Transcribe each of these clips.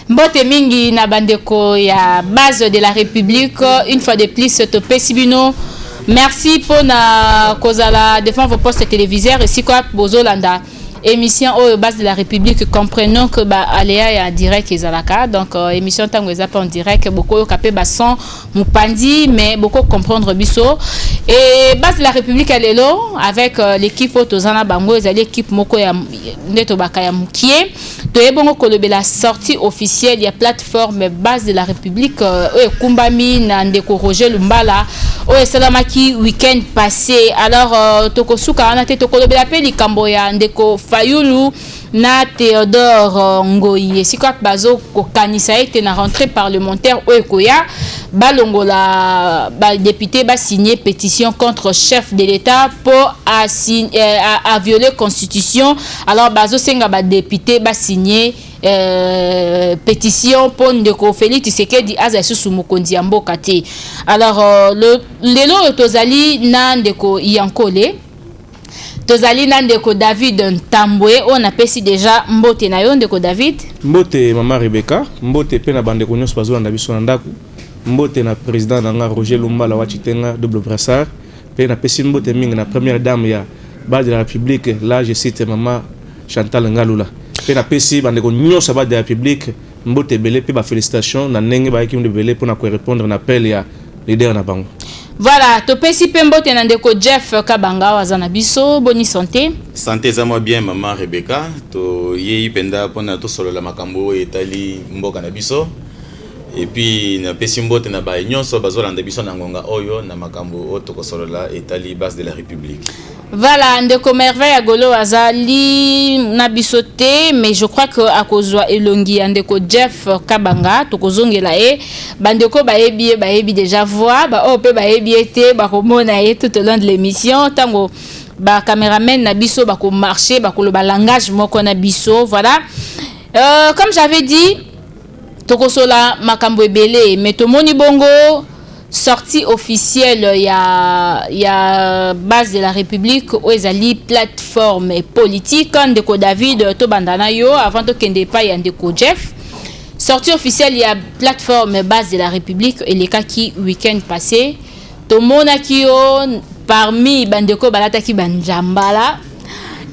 Mbote mingi na bandeko ya base de la République, une fois de plus topé sibino. Merci pour na kozala devant vos postes téléviseurs et si quoi bozolanda émission au base de la République, comprenons que ba aléa ya direct ezalaka, donc émission tango ezapa en direct beaucoup capé bason mupandi mais beaucoup comprendre biso et base de la République alelo avec l'équipe Tozana Bango ezali équipe moko ya neto bakaya mukie to ebongo kolobe la sortie officielle ya plateforme base de la République kumbami na ndeko Roger Lumbala o esalamaki week-end passé. Alors tokosuka ana te tokolobe la pe likambo ya ndeko Fayulu na Théodore Ngoyi sikwa bazo ko kanisa ete na rentrée parlementaire oekoya balongola ba député ba signer pétition contre chef de l'État pour à violer constitution. Alors bazo senga ba député ba signer pétition pour ndeko Félix Tshisekedi azasu mukondi mboka te. Alors lelo tozali na ndeko Yankole tozali na ndeko David Ntambwe on appelle déjà mbote na yo ndeko David mbote mama Rebecca mbote pe na bandeko nyonso bazolanda biso na ndako mbote na président nanga Roger Lumbala wa Chitenga double brassard pe na pesi mbote mingi na première dame ya base de la République là je cite maman Chantal Ngalula pe na pesi bandeko nyonso base de la République mbote belé pe ba félicitations na ndenge ba équipe de belé pour na ko répondre na appel ya leader na bango. Voilà, topesi pembo tenandeko Jeff Kabanga wazana biso, boni santé. Santé za moi bien maman Rebecca, to yei penda pona to solo la makambo etali mboka na biso. Et puis na pesi mbote na ba nyonso bazolanda biso na ngonga oyo na makambo o to ko solo la etali base de la République. Voilà, ndeko merveille agolo azali na bisote, mais je crois que akozwa elongi ndeko Jeff Kabanga tokozongela e bandeko baebi déjà voir ba o pe baebi ete ba komona e tout au long de l'émission tango ba caméraman na biso ba ko marcher ba ko le langage moko na biso. Voilà, comme j'avais dit tokosola makambo ebele mais to moni bongo sortie officielle ya base de la République aux ali plateforme politique ndeko David to bandana yo avant to kende pa ya ndeko Jeff. Sortie officielle ya plateforme base de la République et les cas qui week-end passé to monaki yo parmi bandeko balata ki banjambala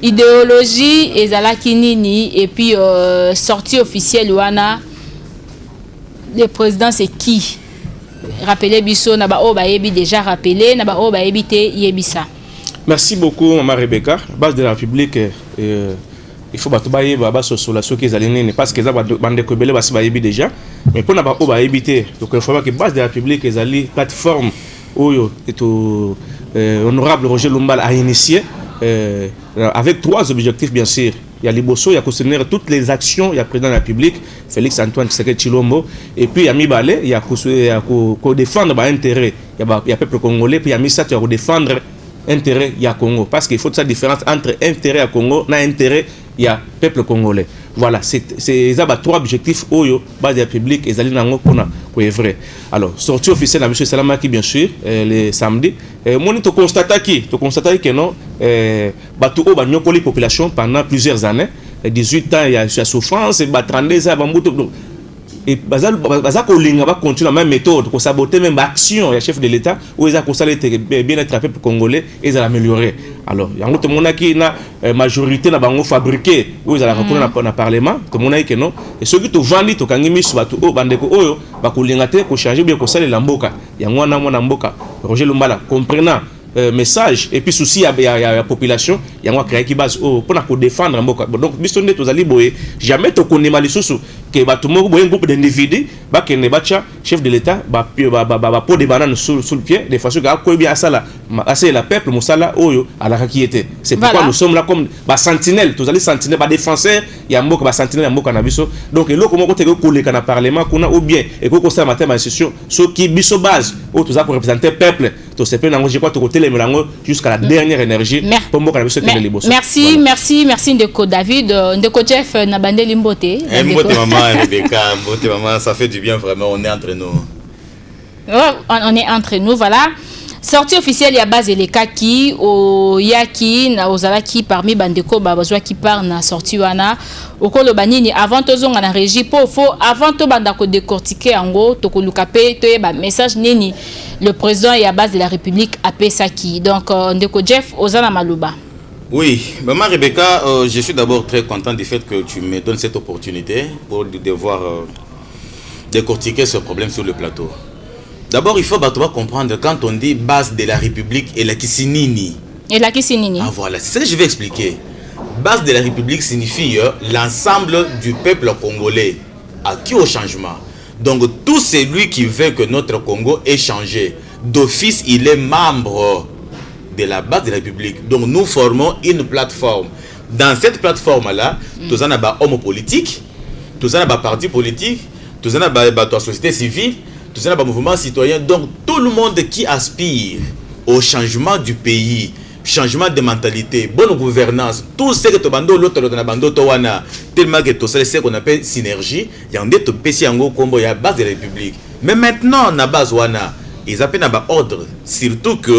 idéologie ezalaki nini et puis sortie officielle wana le président c'est qui? Rappelez biso na ba o ba yebi déjà rappelé na ba o ba yebite yebisa. Merci beaucoup maman Rebecca. Base de la République il faut batubaye ba sosola soki ezalini parce que za bande ko belé ba yebi déjà mais pour na ba o ba yebite donc il faut que base de la République ezali plateforme oyo eto honorable Roger Lumbala a initié avec trois objectifs bien sûr. Il y a Liboso, il y a soutenir toutes les actions, il y a président de la République, Félix Antoine Tshisekedi Tshilombo, et puis il y a Mibale, il y a défendre l'intérêt, il y a peuple congolais, puis il y a Missa qui a défendre l'intérêt, il y a Congo. Parce qu'il faut cette différence entre intérêt à Congo et intérêt, il y a peuple congolais. Voilà, c'est trois objectifs, Oyo, base de la République, et Zalinango, qu'on est vrai. Alors, sortie officielle à M. Salamaki, bien sûr, le samedi. Moi, tu constates que non, Batou Oba Nyokoli population pendant plusieurs années, 18 ans, il y a souffrance, 32 ans, et baza ko linga ba continuer la même méthode ko saboter même action ya chef de l'État ou ils a ko sala bien être peuple congolais et ils améliorer. Alors yango to monaki na majorité na bango fabriqué ou ils a reconnaître na parlement to monaki que non et ceux qui to vandi to kangi misu batu o bandeko oyo ba ko linga te ko changer bien ko sala la mboka yango na mwana mboka Roger Lumbala comprenant message et puis souci ya population yango créer qui base pour na ko défendre mboka. Donc biso nde tozali boye jamais to konema lisusu que batu moko boye groupe d'individus ba kene bacha chef de l'État ba po de banane sur le pied de façon que ko bien asala assez la peuple musala oyo ala qui était. C'est pourquoi voilà. Nous sommes là comme ba sentinelle tozali sentinelle ba défenseur ya mboka ba sentinelle ya mboka na biso. Donc eloko moko te ko koleka na parlement kuna ou bien et ko constat matin ma institution so qui biso base o toza pour représenter peuple to se peut je crois to côté jusqu'à la dernière énergie pour moi merci merci merci ndeko David ndeko Jeff na bandeli mbote mbote maman Rebecca mbote maman ça fait du bien vraiment on est entre nous on est entre nous voilà sortie officielle ya base elekaki o yaki na ozalaki parmi bandeko bazwa ki par na sortie wana okolo banini avant tozonga na régie po fo avant to banda ko décortiquer yango to koluka pe to yeba message nini le président ya base de la République apesaki. Donc ndeko Jeff ozana maluba. Oui, maman Rebecca, je suis d'abord très content du fait que tu me donnes cette opportunité pour devoir décortiquer ce problème sur le plateau. D'abord, il faut comprendre quand on dit base de la République et la Kisinini. Et la Kisinini. Ah voilà, c'est ce que je vais expliquer. Base de la République signifie l'ensemble du peuple congolais acquis au changement. Donc tout celui qui veut que notre Congo ait changé, d'office il est membre de la base de la République. Donc nous formons une plateforme. Dans cette plateforme-là, tous en a des hommes politiques, tous en a des partis politiques, tous en a des sociétés civiles, tous en a des mouvements citoyens. Donc tout le monde qui aspire au changement du pays, changement de mentalité, bonne gouvernance, tout ce que tu bando l'autre dans bando towana, tellement que tout ça c'est qu'on appelle synergie, il y a un des PC en combo il y a base de la République. Mais maintenant na base wana, ils appellent na ordre, surtout que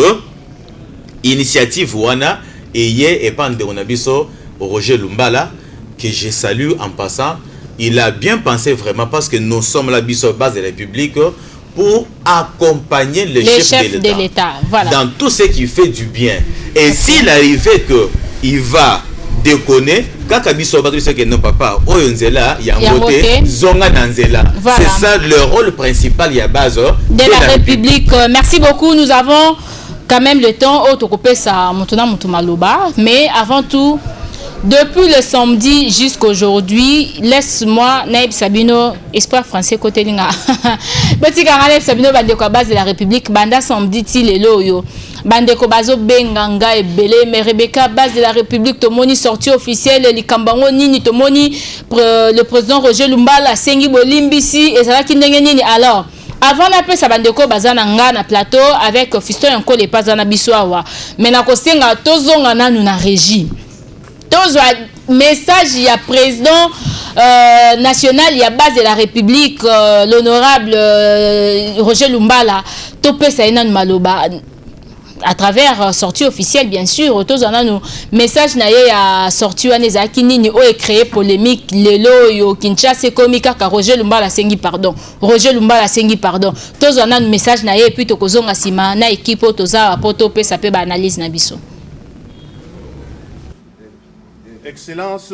initiative wana et pande on abiso Roger Lumbala que je salue en passant, il a bien pensé vraiment parce que nous sommes la biso base de la République pour accompagner les chefs de l'État, voilà, dans tout ce qui fait du bien. Et s'il arrivait que il va déconner, quand Kabiso va dire que non papa, oyonzela yangote zonga nanzela. C'est ça le rôle principal il y a base de la République. Merci beaucoup. Nous avons quand même le temps au tokopé ça mutuna mutumaloba, mais avant tout depuis le samedi jusqu'aujourd'hui, laisse-moi Naïb Sabino, espoir français côté linga. Petit Naïb Sabino bandeko base de la République, banda samedi ti lelo yo. Bandeko bazo benganga et belé, mais Rebecca base de la République tomoni sortie officielle likambango nini tomoni le président Roger Lumbala sengi bolimbisi et ça qui ndenge nini alors. Avant la ça bandeko bazana nga na plateau avec Fiston Yanko les pas na biswawa. Mais na kosenga tozonga nanu na régie. Message il y a président national il y a base de la République l'honorable Roger Lumbala topé ça ina maloba à travers sortie officielle bien sûr tous en a nous message na ya sortie waneza kinini o créé polémique lelo yo Kinshasa komika ka Roger Lumbala sengi pardon Roger Lumbala sengi pardon tous en a nous message na ye puis to kozonga sima na équipe toza poto pe ça peut ba analyse na biso. Excellences,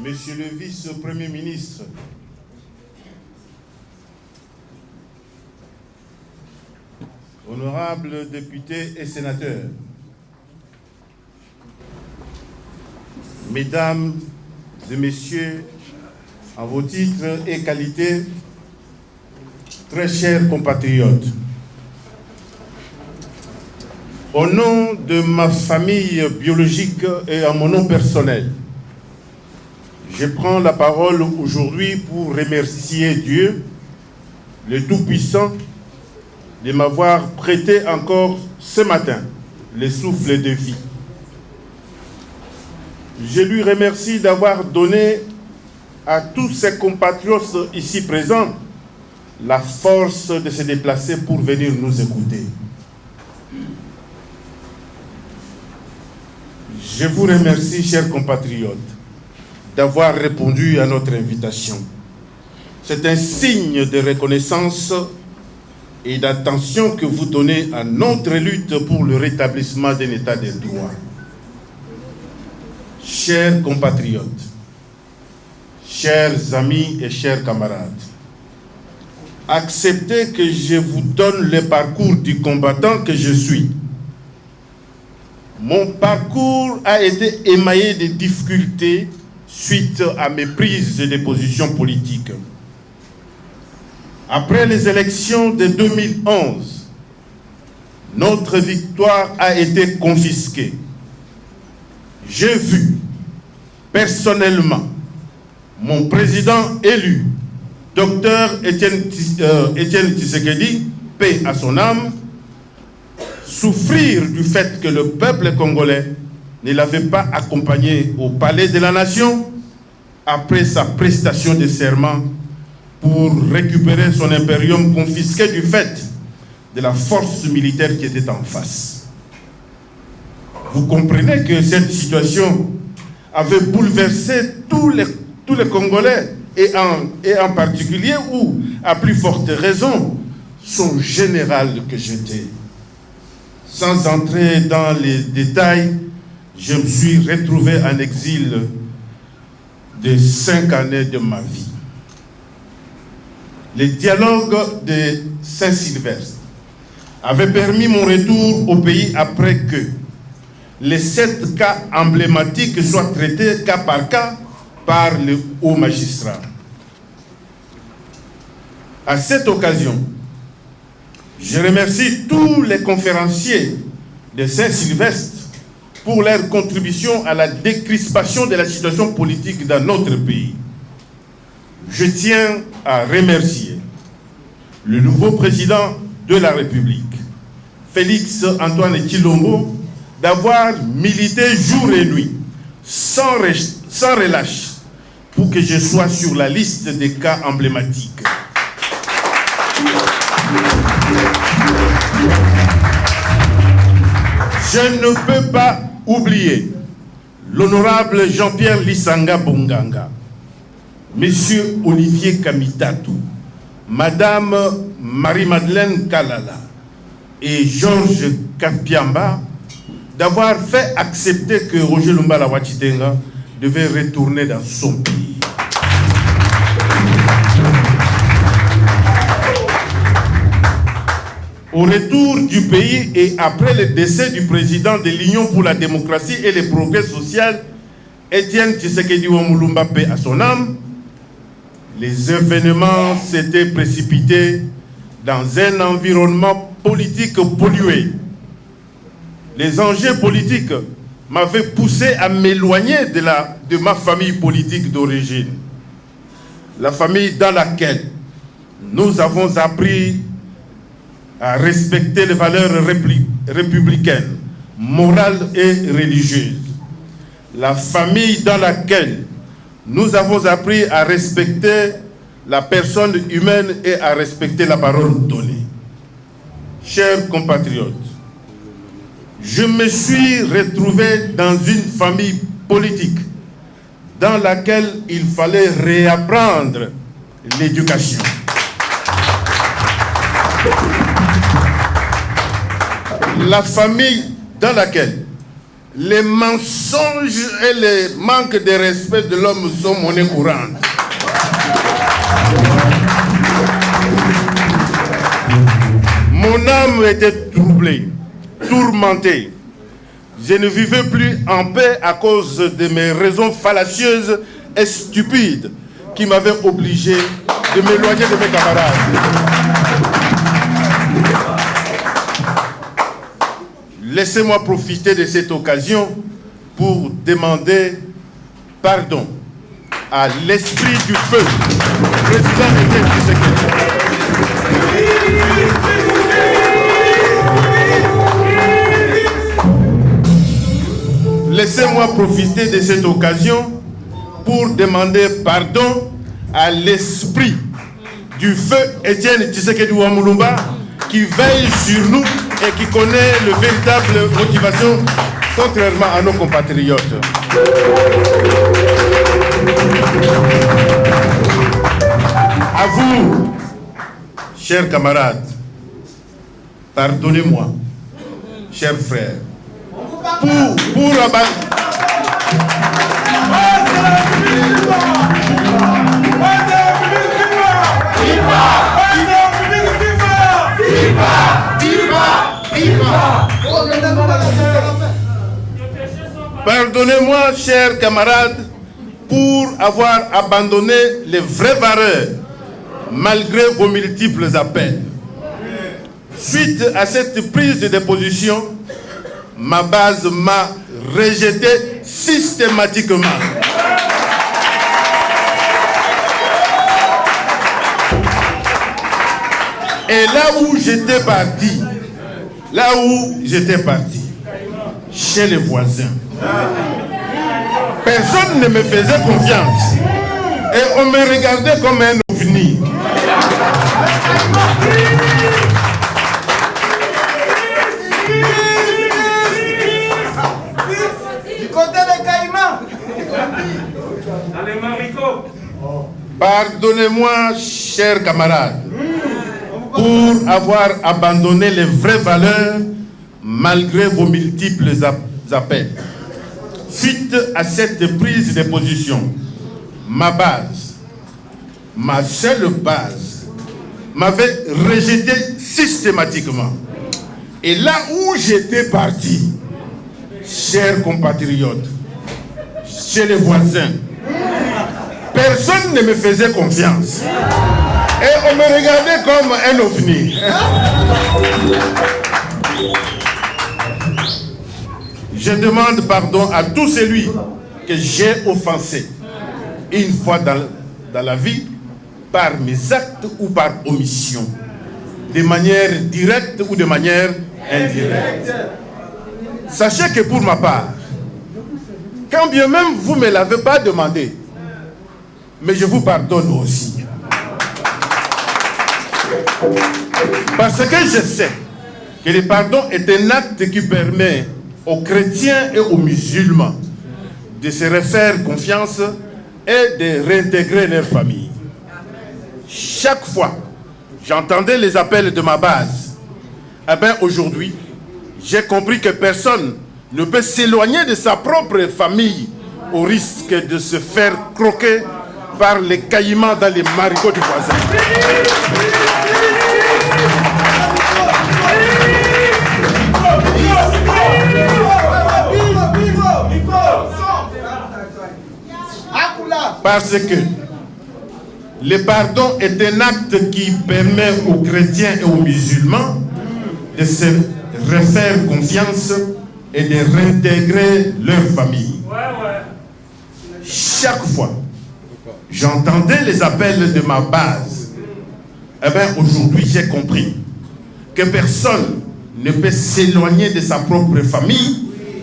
Monsieur le vice-premier ministre, honorables députés et sénateurs, Mesdames et Messieurs, en vos titres et qualités, très chers compatriotes, au nom de ma famille biologique et à mon nom personnel, je prends la parole aujourd'hui pour remercier Dieu, le Tout-Puissant, de m'avoir prêté encore ce matin le souffle de vie. Je lui remercie d'avoir donné à tous ses compatriotes ici présents la force de se déplacer pour venir nous écouter. Je vous remercie, chers compatriotes, d'avoir répondu à notre invitation. C'est un signe de reconnaissance et d'attention que vous donnez à notre lutte pour le rétablissement d'un état de droit. Chers compatriotes, chers amis et chers camarades, acceptez que je vous donne le parcours du combattant que je suis. Mon parcours a été émaillé de difficultés suite à mes prises de positions politiques. Après les élections de 2011, notre victoire a été confisquée. J'ai vu personnellement mon président élu, Dr Étienne Tshisekedi, paix à son âme, souffrir du fait que le peuple congolais ne l'avait pas accompagné au palais de la nation après sa prestation de serment pour récupérer son impérium confisqué du fait de la force militaire qui était en face. Vous comprenez que cette situation avait bouleversé tous les Congolais, et en particulier, ou à plus forte raison, son général que j'étais. Sans entrer dans les détails, je me suis retrouvé en exil de 5 années de ma vie. Les dialogues de Saint-Sylvestre avaient permis mon retour au pays après que les 7 cas emblématiques soient traités cas par cas par le haut magistrat. À cette occasion, je remercie tous les conférenciers de Saint-Sylvestre pour leur contribution à la décrispation de la situation politique dans notre pays. Je tiens à remercier le nouveau président de la République, Félix Antoine Tshilombo, d'avoir milité jour et nuit, sans relâche, pour que je sois sur la liste des cas emblématiques. Je ne peux pas oublier l'honorable Jean-Pierre Lissanga Bonganga, Monsieur Olivier Kamitatou, Madame Marie-Madeleine Kalala et Georges Kapiamba d'avoir fait accepter que Roger Lumbala Wachitenga devait retourner dans son pays. Au retour du pays et après le décès du président de l'Union pour la démocratie et le progrès social, Étienne Tshisekedi Wamulumba, paix à son âme, les événements s'étaient précipités dans un environnement politique pollué. Les enjeux politiques m'avaient poussé à m'éloigner de ma famille politique d'origine. La famille dans laquelle nous avons appris à respecter les valeurs républicaines, morales et religieuses. La famille dans laquelle nous avons appris à respecter la personne humaine et à respecter la parole donnée. Chers compatriotes, je me suis retrouvé dans une famille politique dans laquelle il fallait réapprendre l'éducation. La famille dans laquelle les mensonges et les manques de respect de l'homme sont monnaie courante. Mon âme était troublée, tourmentée. Je ne vivais plus en paix à cause de mes raisons fallacieuses et stupides qui m'avaient obligé de m'éloigner de mes camarades. Laissez-moi profiter de cette occasion pour demander pardon à l'esprit du feu, président Étienne Tshisekedi. Laissez-moi profiter de cette occasion pour demander pardon à l'esprit du feu Étienne Tshisekedi Wamulumba qui veille sur nous et qui connaît le véritable motivation, contrairement à nos compatriotes. À vous, chers camarades, pardonnez-moi, chers frères, pour Pardonnez-moi, chers camarades, pour avoir abandonné les vraies valeurs malgré vos multiples appels. Suite à cette prise de position, ma base m'a rejeté systématiquement. Et là où j'étais parti, chez les voisins, personne ne me faisait confiance. Et on me regardait comme un ovni. Pardonnez-moi, chers camarades, pour avoir abandonné les vraies valeurs malgré vos multiples appels. Suite à cette prise de position, ma base, ma seule base, m'avait rejeté systématiquement. Et là où j'étais parti, chers compatriotes, chez les voisins, personne ne me faisait confiance. Et on me regardait comme un ovni. Je demande pardon à tout celui que j'ai offensé une fois dans la vie, par mes actes ou par omission, de manière directe ou de manière indirecte. Sachez que pour ma part, quand bien même vous ne me l'avez pas demandé, mais je vous pardonne aussi. Parce que je sais que le pardon est un acte qui permet aux chrétiens et aux musulmans de se refaire confiance et de réintégrer leur famille. Chaque fois j'entendais les appels de ma base, eh bien aujourd'hui, j'ai compris que personne ne peut s'éloigner de sa propre famille au risque de se faire croquer par les caïmans dans les marigots du voisin. Parce que le pardon est un acte qui permet aux chrétiens et aux musulmans de se refaire confiance et de réintégrer leur famille. Chaque fois, j'entendais les appels de ma base. Eh bien, aujourd'hui, j'ai compris que personne ne peut s'éloigner de sa propre famille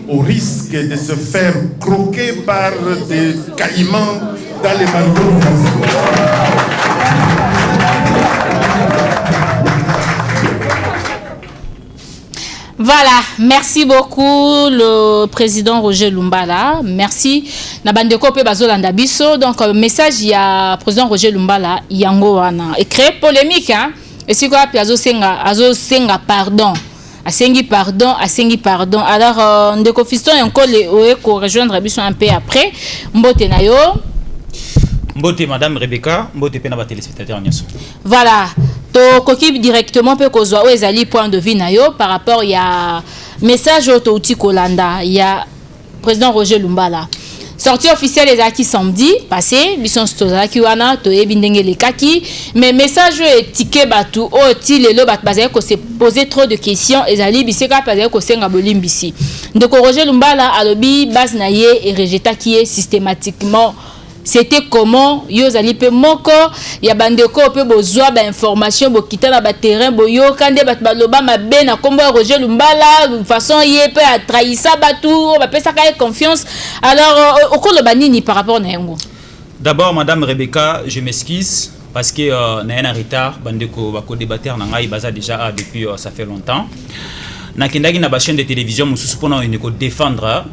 au risque de se faire croquer par des caïmans dans les marigots. Voilà, merci beaucoup le président Roger Lumbala. Merci. Nabandeko pe bazolanda biso. Donc message il y a président Roger Lumbala yango wana. Et créer polémique hein. Et si quoi azo senga pardon. Asengi pardon. Alors ndeko fiston encore le ko rejoindre biso un peu après. Mbote na yo. Mbote madame Rebecca, mbote pe na ba téléspectateurs nyoso. Voilà. To kokib directement pe kozwa o ezali point de vue na yo par rapport ya message auto outil kolanda ya président Roger Lumbala. Sortie officielle les acquis samedi passé, bison stozaki wana to ebindenge le kaki, mais message étiqué batu o ti lelo bat bazali ko se poser trop de questions ezali biseka bazali ko senga bolimbisi. Ndeko Roger Lumbala alobi base na ye et rejeta qui est systématiquement. C'était comment yozali pe moko ya bandeko pe bozwa ba information bo kitana ba terrain bo yo kande bat baloba mabe na kombo Roger Lumbala de façon yé pe a trahissa batu ba pesa ka confiance. Alors au cours le banini par rapport na yango. D'abord madame Rebecca, je m'excuse parce que na un retard bandeko ba ko débattre na ngai baza déjà depuis ça fait longtemps. Na kindaki na ba chaîne de télévision mususu pona ko défendre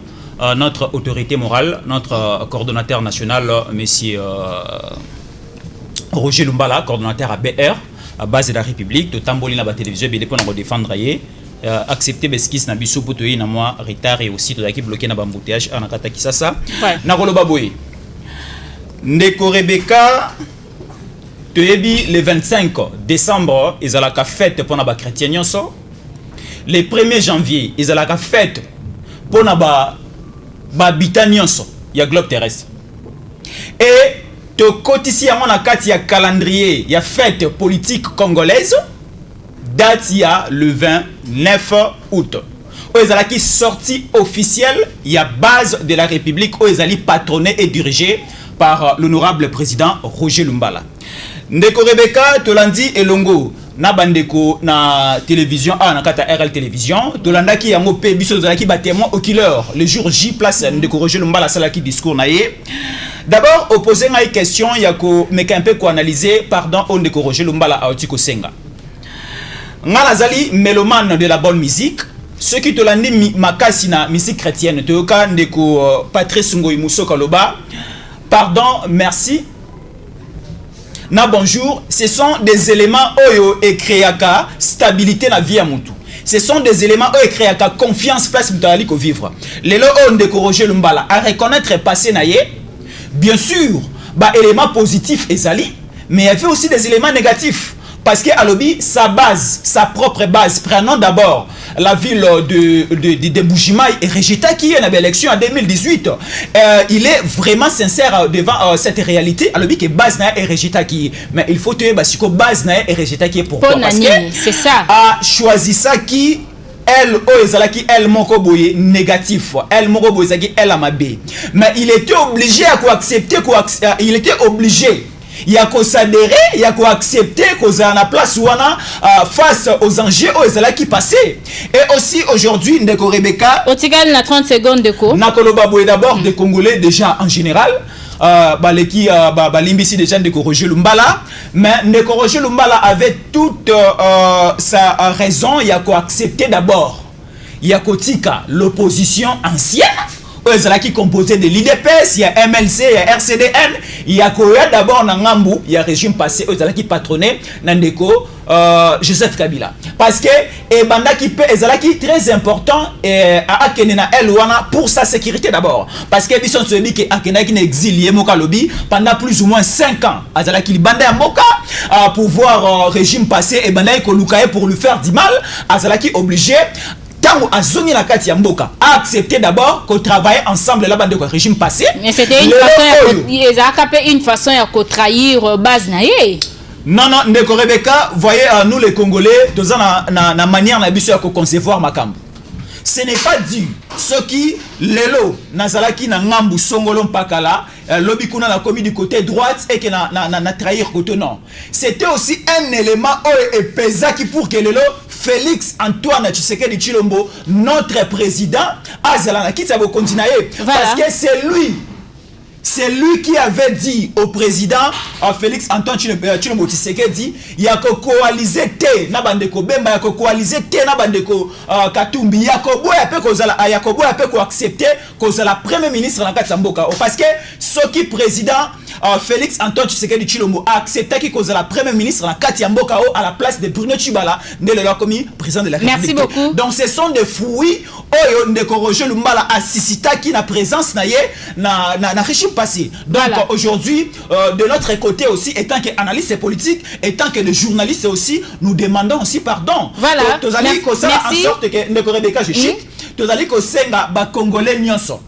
notre autorité morale, notre coordonnateur national, monsieur Roger Lumbala, coordonnateur à BR, à base de la République, de Tamboli na ba télévision, il est pour nous défendre accepter beskis na biso pour na moi retard et aussi de la qui bloqué na bambouteage en akata kisasa. Na koloba boy. Ndeko Rebecca Toyebi le 25 décembre, ils ont la fête pour na ba chrétien nyonso. Le 1er janvier, ils ont la fête pour na ba habitants ya globe terrestre. Et to kotisi ya na kati ya calendrier ya fête politique congolaise date ya le 29 août. Ezala qui sortie officielle ya base de la République où ezali patronné et dirigé par l'honorable président Roger Lumbala. Ndeko Rebecca Tolandi Elongo na bandeko na télévision na kata RL télévision tolanda ki yango pe biso zala ki ba témoin oculaire le jour J place ndeko Roger Lumbala sala ki discours na ye. D'abord opposer une question yako meka un peu ko analyser pardon on ndeko Roger Lumbala a otiko senga. Ngala zali mélomane de la bonne musique. Ceux qui tolandi makasi na musique chrétienne to ka ndeko Patrice Ngoyi Musoka loba pardon, merci. Na bonjour, ce sont des éléments oyo et créaka stabilité na vie à mutu. Ce sont des éléments oyo et créaka confiance place mutali ko vivre. Lelo on de Roger Lumbala à reconnaître passé na ye. Bien sûr, bah éléments positifs ezali, mais il y avait aussi des éléments négatifs. Parce que Alobi, sa base, sa propre base, prenons d'abord la ville de Bujimaï et Regeta qui est dans l'élection en 2018. Il est vraiment sincère devant cette réalité. Alobi que base na et Regeta qui, mais il faut tenir parce que base na et Regeta qui est pourquoi parce que c'est ça. A choisi ça qui elle qui elle moko boye négatif, elle moko boye elle a mabé. Mais il était obligé à quoi accepter il était obligé. Il y a qu'à s'adhérer, il y a qu'à accepter qu'on a la place où on a face aux enjeux qui passaient. Et aussi aujourd'hui, Ndeko Rebecca. Otigal na 30 secondes de co. Nakoloba boye d'abord des Congolais déjà en général. Baleki Limbisi déjà Ndeko Roger Lumbala. Mais Ndeko Roger Lumbala avait toute sa raison. Il y a qu'à accepter d'abord. Il y a qu'à l'opposition ancienne. Qui composé de l'IDPS, il y a MLC, il y a RCDN, il y a Koya d'abord Nangambu, il y a régime passé, qui patronné Nandeko Joseph Kabila. Parce que Banda qui peut qui très important à Akenena Elwana pour sa sécurité d'abord. Parce que Bison se dit que Akena qui exilé Moka Lobby pendant plus ou moins 5 ans. Azalaki Banda Moka pour voir régime passé et Banda Kolukaye pour lui faire du mal. Azalaki obligé Tango a zoni la kati ya mboka a accepté d'abord qu'on travaille ensemble là-bas de régime passé. Mais c'était une façon de trahir base naie. Non, Ndeko Rebecca, voyez, nous les Congolais, nous avons na manière de concevoir Makambu. Ce n'est pas dit ce qui lelo nazalaki na ngambu songolo mpakala lobby kuna na commis du côté droite et que na trahir côté non. C'était aussi un élément et pesa qui pour que lelo Félix Antoine Tshisekedi Tshilombo notre président azala na kitsa bo continuer parce que c'est lui qui avait dit au président Félix Antoine Tshilombo Tshisekedi il y a que coaliser te na bandeko Bemba ya que coaliser te na bandeko Katumbi ya ko boya pe kozala ya ko boya pe ko accepter kozala premier ministre na kati mboka parce que ce qui président Félix Antoine Tshisekedi Tshilombo a accepté qu'il kozala premier ministre na kati mboka à la place de Bruno Tshibala ne le leur commis président de la République. Merci beaucoup. Donc ce sont des fruits oyo Ndeko Roger Lumbala assisita qui na présence na ye na régime passé. Donc voilà. Aujourd'hui, de notre côté aussi, étant qu'analyste politique, étant que les journalistes aussi, nous demandons aussi pardon. Voilà. Merci. En sorte que Ndeko Rebecca, je chute. Tozali ko senga ba Congolais nyonso.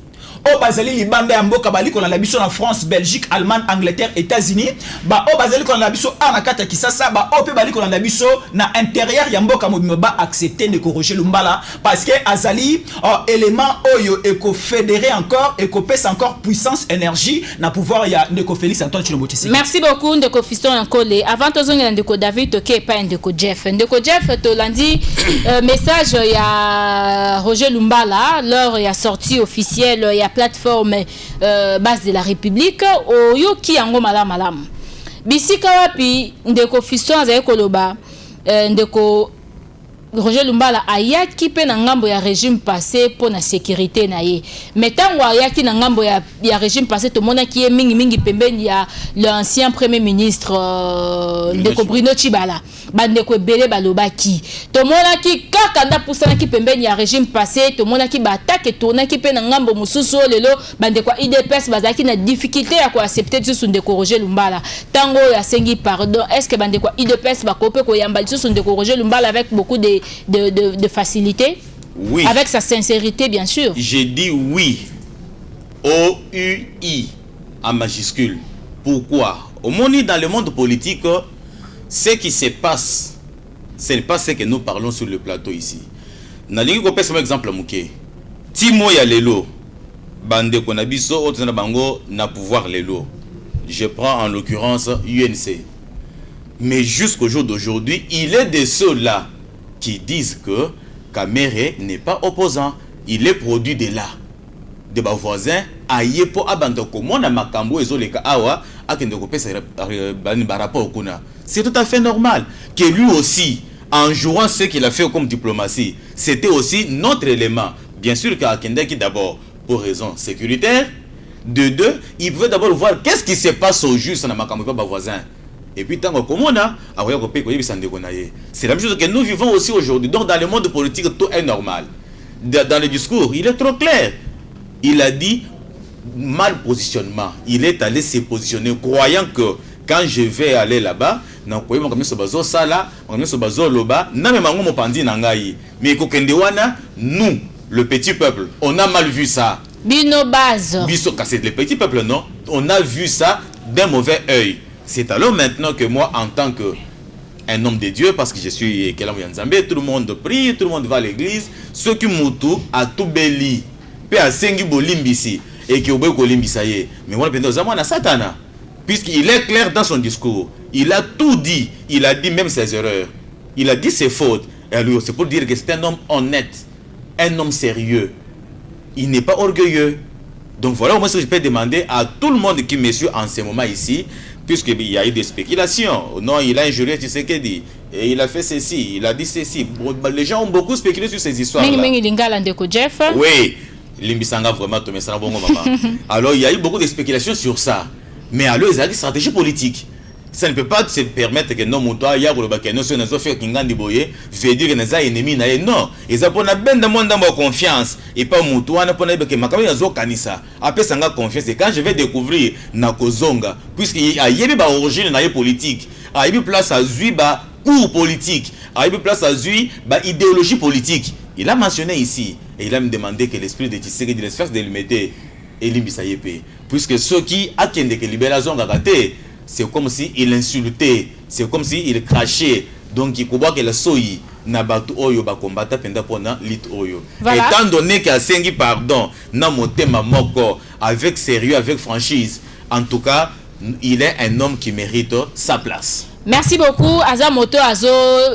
O bazali libanda ya mboka bali ko na biso na France, Belgique, Allemagne, Angleterre, États-Unis. Ba o bazali ko na biso na kata kisasa ba o pe bali ko na biso na intérieur ya mboka mobimba ba accepter Ndeko Roger Lumbala parce que azali élément oyo eko fédéré encore eko pèse encore puissance énergie na pouvoir ya Ndeko Félix Antoine Tshilombo Tshisekedi. Merci beaucoup Ndeko Fiston Nkole. Avant tozonga Ndeko David toke pa Ndeko Jeff. Ndeko Jeff to lundi message ya Roger Lumbala lors ya sortie officielle ya plateforme base de la République oyo ki yango malam bisika wapi Ndeko Fiston azaye koloba Ndeko Roger Lumbala ayaki pe na ngambo ya régime passé pour na sécurité na ye mais tango ayaki na ngambo ya régime passé to mona ki mingi pembeni ya l'ancien premier ministre Ndeko Bruno Tshibala bandeko ebele balobaki to mona ki kaka nda pusana ki pembeni ya régime passé to mona ki ba attaque tourna ki pe na ngambo mususu lelo bandeko IDPS bazaki na difficulté ya ko accepter tout Ndeko Roger Lumbala tango ya sengi pardon est-ce que bandeko IDPS ba kope ko yamba tout Ndeko Roger Lumbala avec beaucoup de facilité. Oui. Avec sa sincérité, bien sûr. J'ai dit oui. O-U-I en majuscule. Pourquoi? Au moins, dans le monde politique, ce qui se passe, ce n'est pas ce que nous parlons sur le plateau ici. Dans un exemple, Timo ya lelo, bande konabiso, otana bango na pouvoir lelo. Je prends en l'occurrence UNC. Mais jusqu'au jour d'aujourd'hui, il est de ceux-là qui disent que Kamere n'est pas opposant. Il est produit de là. De bas voisins, ayepo abandoko mona makambo ezoleka awa akendeko pesa rapport au kuna. C'est tout à fait normal que lui aussi, en jouant ce qu'il a fait comme diplomatie, c'était aussi notre élément. Bien sûr qu'Akendeki d'abord pour raison sécuritaire, De deux, il pouvait d'abord voir qu'est-ce qui se passe au juste dans ma voisin. Et puis, tant qu'on a, c'est la même chose que nous vivons aussi aujourd'hui. Donc, dans le monde politique, tout est normal. Dans le discours, il est trop clair. Il a dit mal positionnement. Il est allé se positionner, croyant que quand je vais aller là-bas, mais nous, le petit peuple, on a mal vu ça. Bino base. Le petit peuple, non. On a vu ça d'un mauvais œil. C'est alors maintenant que moi, en tant qu'un homme de Dieu, parce que je suis Kelamouyanzambé, tout le monde prie, tout le monde va à l'église, ceux qui moutou à tout beli, puis à sengi bolimbisi, et qui obéissent kolimbisaye. Mais moi, je suis Satana. Puisqu'il est clair dans son discours, il a tout dit, il a dit même ses erreurs, il a dit ses fautes. Et alors, c'est pour dire que c'est un homme honnête, un homme sérieux. Il n'est pas orgueilleux. Donc voilà au moins ce que je peux demander à tout le monde qui me suit en ce moment ici, puisqu'il y a eu des spéculations. Non, il a injurié Tshisekedi, et il a fait ceci, il a dit ceci. Bon, les gens ont beaucoup spéculé sur ces histoires. Oui, Limbisanga vraiment Tomé Sanabongo maman. Alors il y a eu beaucoup de spéculations sur ça. Mais alors ils ont une stratégie politique. Ça ne peut pas se permettre que non, Moutoua, Yago, le Bakeno, si on a fait Kingandi Boye, veut dire que nous avons ennemi. Non, ils ont ben de monde dans confiance. Et pas Moutoua, on a pas que Makami Yazo Kanisa. Après, ça a confiance. Et quand je vais découvrir Nakozonga, puisqu'il y a une origine politique, il y a une place à Zuiba, cours politique, il y a une place à Zuiba, idéologie politique. Il a mentionné ici, et il a me demandé que l'esprit de Tshisekedi de l'espace de l'humanité et l'imbisayepe. Puisque ceux qui attendent que libération gagate, c'est comme si il insultait, c'est comme si il crachait. Donc il croit que la soyi na batu oyo ba combattre penda pona lit oyo. Voilà. Étant donné qu'il a sengi pardon na motema moko avec sérieux, avec franchise, en tout cas, il est un homme qui mérite sa place. Merci beaucoup Azamoto Azo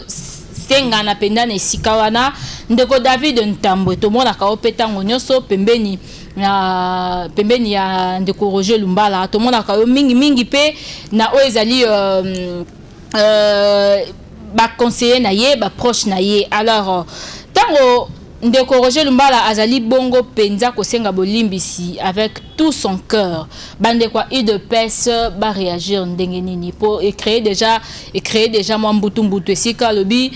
senga na penda na sikawana ndeko David Ntambwe to mona ka opetango nyoso pembeni ya ndeko Roger Lumbala to mona ka mingi pe na o ezali ba conseiller na ye ba proche na ye. Alors tango ndeko Roger Lumbala azali bongo penza ko senga bolimbisi avec tout son cœur, bande quoi UDPS ba réagir ndenge nini pour créer déjà moi mbutu esika lobi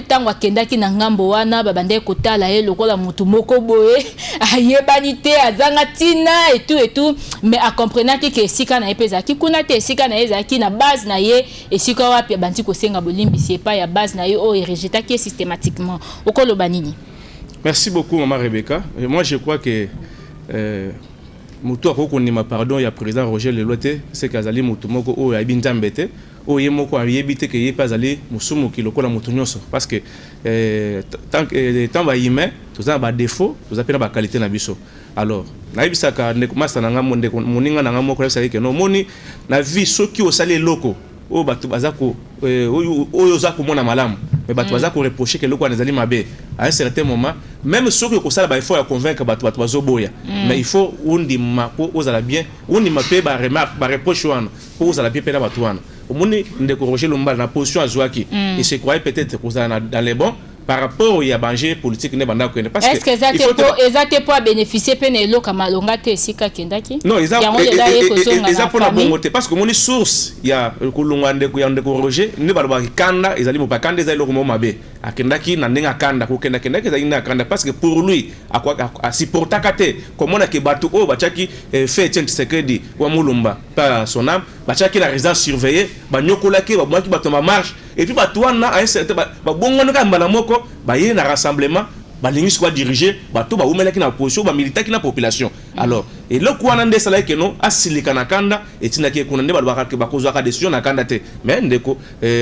tango akendaki na ngambo wana ba bande kotala ye lokola mutu moko boye ayebanité azanga tina et tout, mais a comprenaki que esika na epeza ki kuna te esika na ezaki na base na ye esika wapi bandi ko senga bolimbisi pas ya base na ye o rejeter qui systématiquement okolo banini. Merci beaucoup, Maman Rebecca. Et moi, je crois que Moutou a reconnu ma pardon, il y a président Roger Lelote, c'est qu'Azali Moutou Moko ou Abinta Mbete, ou Yemoko a yébité qu'il n'y ait pas allé Moussoumou qui le colle à Moutounioso. Parce que tant que va y mettre, tout ça a défaut, tout ça a qualité nabiso. Alors, naibisaka nekumasa nanga monde moninga nanga moko c'est que non moni na vie ceux qui au salé locaux. O batu bazako oyo zako mona malamu mais batu bazako reprocher que loko anazali mabe à un certain moment même ceux qui kosala ba il faut convaincre batu bazoboya mais il faut undi mako ozala bien undi mape ba remarque ba reproche wana pour ozala bien pena batu wana omoni ndeko Roger Lumbala na position azwaki et se croyait peut-être kozala dans les bons par rapport au danger politique ne banda kone parce que est-ce que ezate pour bénéficier penelo kama longa te sika kendaki non ezate pour la bonté parce que mon source ya kulunga ndeko ya ndeko Roger ne balba kanda ezali mo bakanda ezali lokoma mabe akendaki na ndenga kanda ko kendaki ezali na kanda parce que pour lui a supporta kate comme on a ke batu o bachaki fait Tshisekedi wa mulumba par son âme bachaki la résidence surveillée ba nyokola ke ba mwaki batoma marche et puis batuana à un certain ba bongo ka mbala moko ba yé na rassemblement ba lingi soit diriger bato ba umela ki na opposition ba militaire ki na population. Alors et le quoi nande sala ke no asilika na kanda et tina ki kuna nde ba ka ba kozwa ka décision na kanda te mais ndeko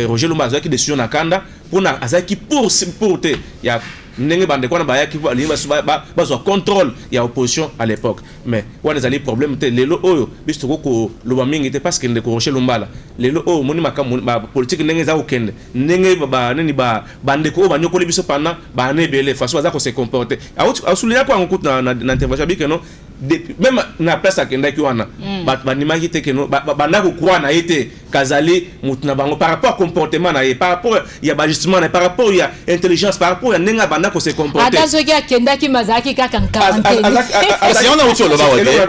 Roger Lumba azaki décision na kanda pour na azaki pour te ya ndenge bande kwa na ba yaki ba so contrôle ya opposition à l'époque mais wana zali problème te lelo oyo bisto ko loba mingi te parce que ndeko Roger Lumbala lelo oyo moni makamu ba politique ndenge za okende ndenge ba nani ba bande ko ba nyokoli biso pana ba ne bele façon za ko se comporter a souligner kwa ngouta na intervention bi que non même na place akenda ki wana ba nimaki te que no banda ko kwa na été kazali mutuna bango par rapport comportement na ye par rapport ya ajustement na par rapport ya intelligence par rapport ya nenga banda ko se comporter ata soki akenda ki mazaki kaka quarantaine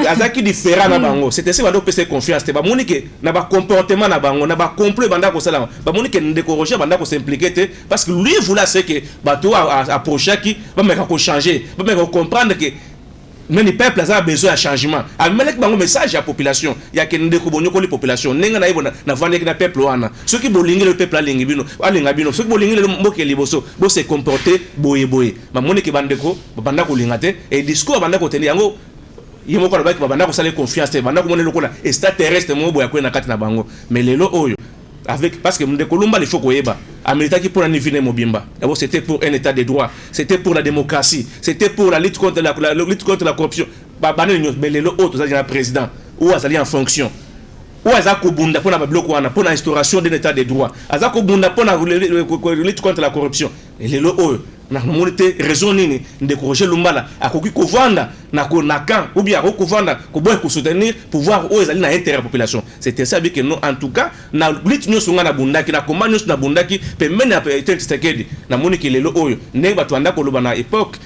azaki différent na bango c'était si banda ko pesa confiance te ba moni que na ba comportement na bango na ba complot banda ko sala ba moni que ndeko Roger banda ko s'impliquer te parce que lui voulait c'est que bato approcher qui ba meka ko changer ba meka comprendre que mais le peuple a besoin de changement. Avec un message à la population, il y a quelqu'un qui a la population. Il y a un peuple. Ceux qui ont le peuple, ceux qui ont le peuple, se comporter, boye. Mais mon équipe bandeko, bandako lingate, et discours bandako tenir. Il y a un peu de confiance, bandako extraterrestre, mais les lots, avec parce que de Colomba il faut qu'on y Américain qui pour la nivine mobimba. D'abord c'était pour un état de droit, c'était pour la démocratie, c'était pour la lutte contre la corruption. Mais les autres ça président ou azali en fonction. Ou azako bunda pour la bloc wana pour l'instauration d'un état de droit. Azako bunda pour la lutte contre la corruption. Et les autres na monité raison nini ndekoroger lumbala akoki kovanda na kan ou bien akokovanda ko boy ko soutenir pouvoir o ezali na intérêt population c'était ça que non en tout cas na lutte nyoso nga na bundaki na komanda nyoso na bundaki pe mena pe Tshisekedi na moniki lelo oyo ne bato anda ko loba na époque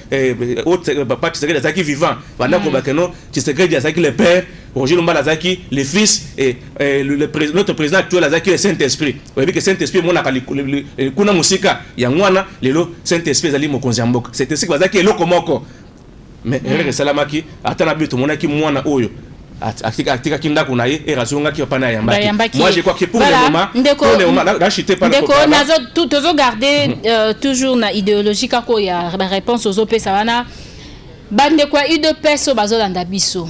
papa Tshisekedi azaki vivant banda ko bakeno Tshisekedi azaki le père Roger Lumbala azaki le fils et notre président actuel azaki le Saint-Esprit vous avez que Saint-Esprit mona kuna musika ya ngwana lelo Saint-Esprit azali mokonzi ya mboka c'était ce que bazaki eloko moko mais erreur salamaki atana bitu monaki mwana oyo atika kinda kuna ye erazonga ki opana ya mbaki moi je crois que pour le moment là chité pas ndeko nazo toujours garder toujours na idéologie kako ya réponse aux op ça wana bande kwa UDPS bazolanda biso.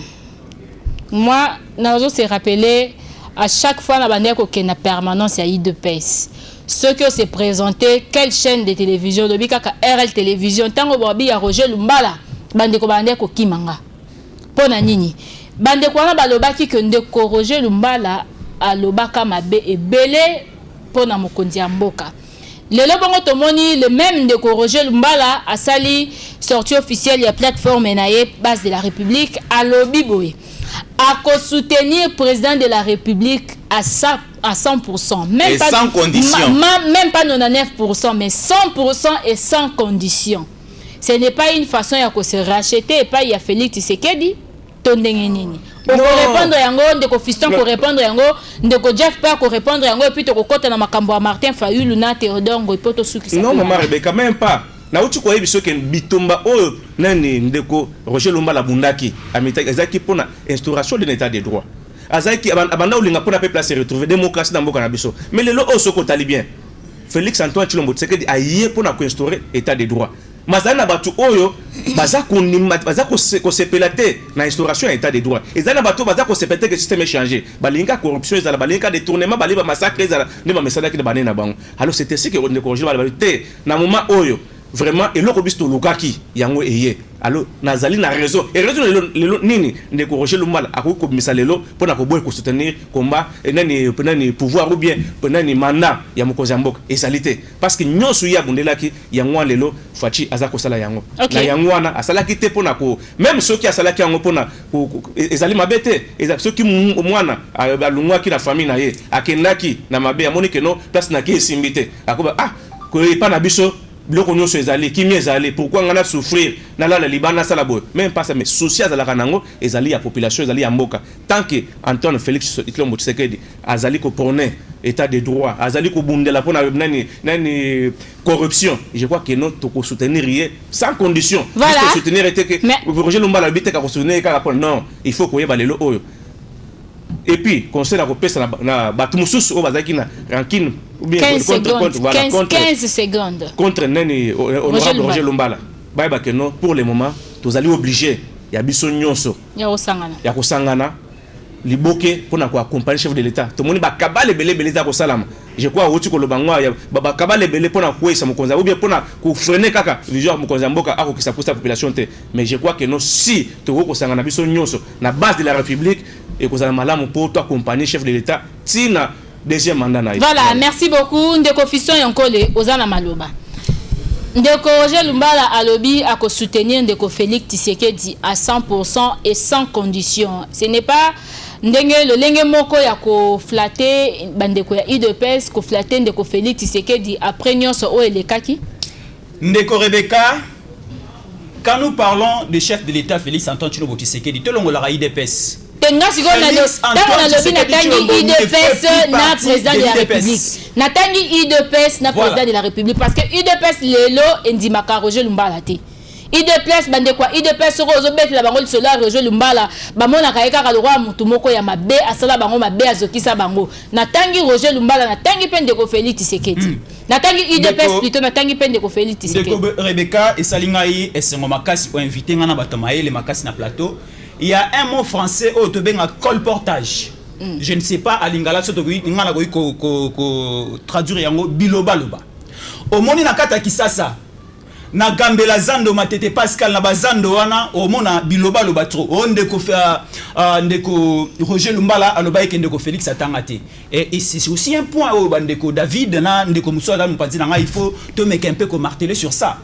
Moi, nous se rappeler à chaque fois la bande ko na permanence à UDPS. Ce que s'est présenté, quelle chaîne de télévision, de bika RL télévision, tango bobi ya Roger Lumbala, bande ko kimanga. Pona nini? Bande ko na balobaki que ndeko Roger Lumbala alobaka mabe ebele pona mokonzi ya mboka. Lelo bongo tomoni le même de Roger Lumbala a sali sortie officielle ya plateforme naye base de la République à lobby boy. À soutenir le président de la République à 100%. Même et pas, sans condition. Même pas 99%, mais 100% et sans condition. Ce n'est pas une façon de se racheter et pas il y a Félix Tshisekedi. Pour répondre yango ndeko fiston pour répondre yango ndeko Jeff pas pour répondre yango et puis to kokota na makambo ya Martin Fayulu na Théodore Ngoipoto suki. Non maman Rebecca même pas. Na uti ko yebiso ke bitomba oyo nani ndeko Roger Lumbala bundaki amita ezaki pona instauration de l'état de droit. Azaki abanda ulinga pona peuple se retrouver démocratie dans mboka na biso. Mais lelo osoko talibien. Félix Antoine Tshilombo Tshisekedi aye pona ko instaurer état de droit. Mazana batu oyo baza ko sepelate na instauration état de droit. Ezana batu baza ko sepelate que système changé. Balinga corruption ezala balinga détournement baliba massacre ezala ne ba mesala ki banena bango. Alors c'était ce que on ne corriger la vérité na moment oyo vraiment et loko bisto lukaki yango eye. Alors nazali na raison et raison lelo nini ndeko Roger Lumbala akoko komisa lelo pona ko boy ko soutenir combat nani pouvoir ou bien nani mandat ya mokonzi ya mboka esalite parce que nyonso ya bundelaki yango lelo fachi azako sala yango na yango wana asalaki te pona ko même ceux qui asalaki yango pona ezali mabete ceux qui mwana alungwaki na famille na ye akendaki na mabe ya monike no place na ki simbite akoba ko pa na biso bloko nyonso ezali kimi ezali pourquoi ngana souffrir na la libana sala boy même pas ça mais social za la kanango ezali ya population ezali ya mboka tant que Antoine Félix Tshilombo Tshisekedi azali ko prôner état de droit azali ko bundela pona nani corruption je crois que non to ko soutenir sans condition voilà. Pour soutenir était que Roger Lumbala bité ka ko soutenir ka non il faut ko yeba lelo oyo. Et puis, conseil à repérer na batumusus au bazaki na rancune ou bien 15 secondes contre nani honorable Roger Lumbala. Baiba que non pour le moment, tous allez obligés ya biso nyonso ya kosangana liboke pona ko accompagner chef de l'état. To moni ba kabale belé za ko salama. Je crois oti ko lobangwa ya ba kabale belé pona ko esa mokonza ou bien pona ko freiner kaka vision mokonza mboka ako kisa pour sa population te. Mais je crois que non si to ko sangana biso nyonso na base de la République et que ça malamu pour toi accompagner chef de l'état tina deuxième mandat na. Voilà, merci beaucoup ndeko fiston yonkole ozana maloba. Ndeko Roger Lumbala alobi à soutenir Ndeko Félix Tshisekedi à 100% et sans condition. Ce n'est pas le lenge moko ya ko flatter bandeko ya IDPS ko flatter Ndeko Félix Tshisekedi après nyonso o elekaki. Ndeko Rebecca, quand nous parlons du chef de l'État Félix Antoine Tshilombo Tshisekedi, tout le monde la IDPS. Tenga sigo na lobi natangi IDPS na président de la République. Natangi IDPS na président de la République parce que IDPS lelo endimaka Roger Lumbala te. IDPS bande kwa IDPS soko ozobetela bango lisolo ya Roger Lumbala bamona kayeka lwa mutu moko ya mabe asala bango mabe azokisa bango. Natangi Roger Lumbala natangi pe Ndeko Félix Tshisekedi. Natangi IDPS plutôt natangi pe Ndeko Félix Tshisekedi. Ndeko Rebecca esalingai esengo makasi o invité ngana batamaye le makasi na plateau. Il y a un mot français au Tobenga colportage. Je ne sais pas à lingala soto ngana ko traduire yango bilobaloba. Au moni nakata kisasa na gambela zando matete Pascal na bazando wana au mona bilobaloba trop. Onde ko faire ndeko Roger Lumbala aloba ke ndeko Félix atangate. Et c'est aussi un point au bandeko David na ndeko Musoda Mpanzi na il faut te mettre un peu ko marteler sur ça.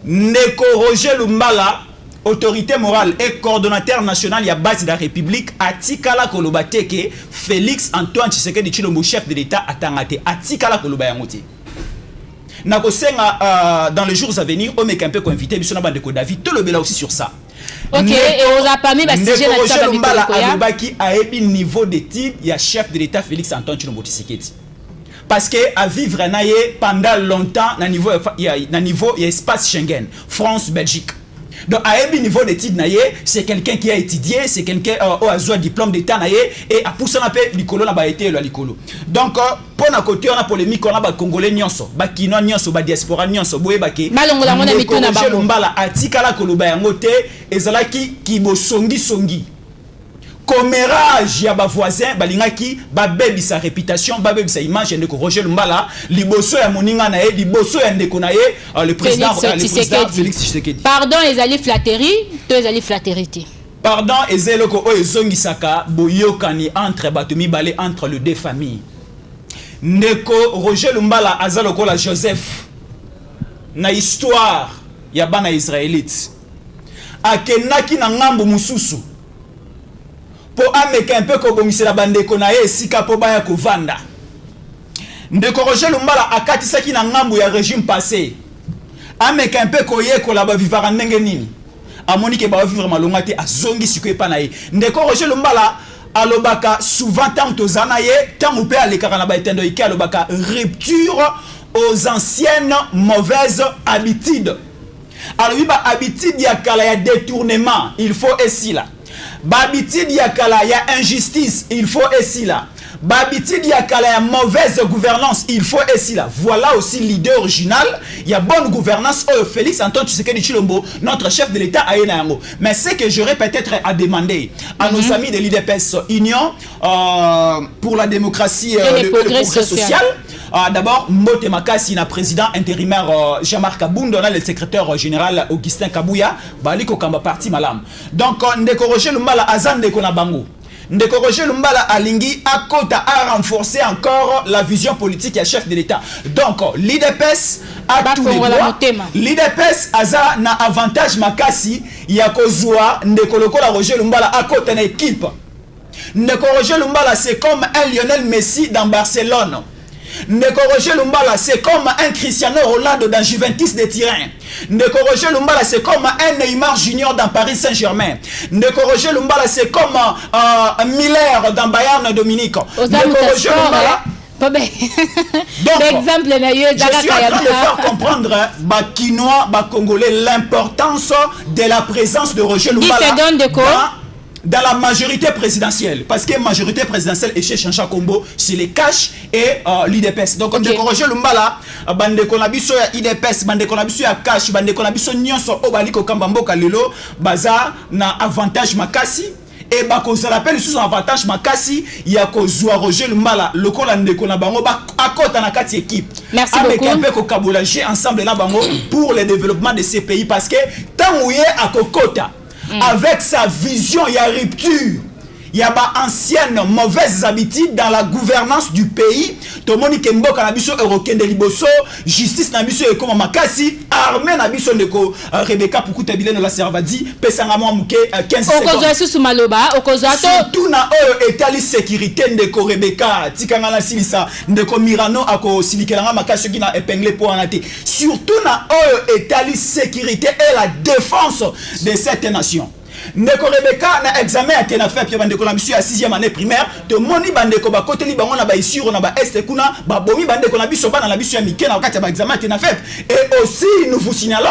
Ndeko Roger Lumbala autorité morale et coordonnateur national ya base de la République atikala koloba teke Félix Antoine Tshisekedi Tshilombo chef de l'État atangate atikala koloba yangote na kosenga dans les jours à venir on met un peu invité biso na bandeko David to lobela aussi sur ça. OK et on a pas mis ba sujet na ça ba qui a ébi niveau d'étude ya chef de l'État Félix Antoine Tshilombo Tshisekedi parce que à vivre naie pendant longtemps na niveau ya espace Schengen France Belgique. Donc à un niveau d'études c'est quelqu'un qui a étudié, c'est quelqu'un qui a un diplôme d'état et a poussé un peu l'icolo na ba été le l'icolo. Donc pour na côté on a polémique on a ba congolais nyonso, ba kinois nyonso, ba diaspora nyonso boye ba ke. Malongola mona mituna ba. Lumbala atikala koloba yango te ezalaki ki bosongi songi. Commérage ya ba voisin balingaki ba bebi sa réputation ba bebi sa image ndeko Roger Lumbala liboso ya moninga na ye liboso ya ndeko na ye le président Félix Tshisekedi. Pardon ezali flatterie to ezali flatterie. Pardon ezeloko o ezongisaka boyokani entre bato mibale entre les deux familles. Ndeko Roger Lumbala azaloko la Joseph na histoire ya bana israélite akenaki na ngambo mususu pour ameka un peu kobongisela bandeko na ye sika po baya kovanda. Ndeko Roger Lumbala akatisaki na ngambo ya régime passé ameka un peu koyekola ba vivara ndenge nini amoni ke ba vivre malonga te azongi sikoye pa na ye. Ndeko Roger Lumbala alobaka souvent tant tozana ye tant ou pe alekaka na ba etendo iki alobaka rupture aux anciennes mauvaises habitudes. Alors oui ba habitude ya kala ya détournement il faut esi là. Babitid yakala ya injustice, il faut essayer là. Babitid yakala ya mauvaise gouvernance, il faut essayer là. Voilà aussi l'idée originale. Il y a bonne gouvernance. Oh, Félix Antoine Tshisekedi Tshilombo, notre chef de l'État a yango. Mais ce que j'aurais peut-être à demander à nos amis de l'IDPS Union pour la démocratie et le progrès social. D'abord, Mbote Makasi, na président intérimaire Jean-Marc Kabound, on a le secrétaire général Augustin Kabouya, Baliko Kamba parti malam. Donc, Ndeko Roger Lumbala Azan Ndeko Nabango. Ndeko Roger Lumbala Alingi Akota a renforcé encore la vision politique et chef de l'État. Donc, l'IDPS a tous les droits. L'IDPS Aza na avantage Makasi, Yakozua, Ndeko Lokola Roger Lumbala Akota na équipe. Ndeko Roger Lumbala, c'est comme un Lionel Messi dans Barcelone. Ndeko Roger Lumbala, c'est comme un Cristiano Ronaldo dans Juventus de Turin. Ndeko Roger Lumbala, c'est comme un Neymar Junior dans Paris Saint-Germain. Ndeko Roger Lumbala, c'est comme Miller dans Bayern Dominique. Ndeko Roger Lumbala. Donc, exemple, je suis en train de faire comprendre aux Kinois, aux Congolais l'importance de la présence de Roger Lumbala dans la majorité présidentielle. Parce que la majorité présidentielle est chez Chancha Kombo, c'est les cash et l'IDPS. Donc, okay. Roger Lumbala, bande konabiso ya IDPS, bande konabiso ya cash, bande konabiso nyonso obaliko kambamboka lelo, baza na avantage makasi. Et bah qu'on se rappelle sous avantage makasi, il y a kozwa Roger Lumbala, le kola ndeko na bango ba akota na kati équipe. Merci beaucoup. Avec un peu ko kabolager ensemble na bango pour le développement de ces pays parce que tant ouye akokota avec sa vision, il y a rupture. il y a ba anciennes mauvaises habitudes dans la gouvernance du pays. To moni ke mboka na biso eurokende liboso, justice na biso e koma makasi, armée na biso ndeko Rebecca Pukuta Bileno la Servadi, pesanga mwa muke 15 secondes. Okozwa susu maloba, okozwa to surtout na oyo etali sécurité ndeko Rebecca, tikanga na silisa ndeko Mirano ako silikelanga makasi ki na épinglé pour anate. Surtout na oyo etali sécurité et la défense de cette nation. Ndeko Rebecca na examen a tena fait bandeko na biso ya 6e année primaire to moni bandeko ba côté li bango na ba isiro na ba est kuna ba bomi bandeko na biso bana na biso ya mike na wakati ba examen a tena fait. Et aussi nous vous signalons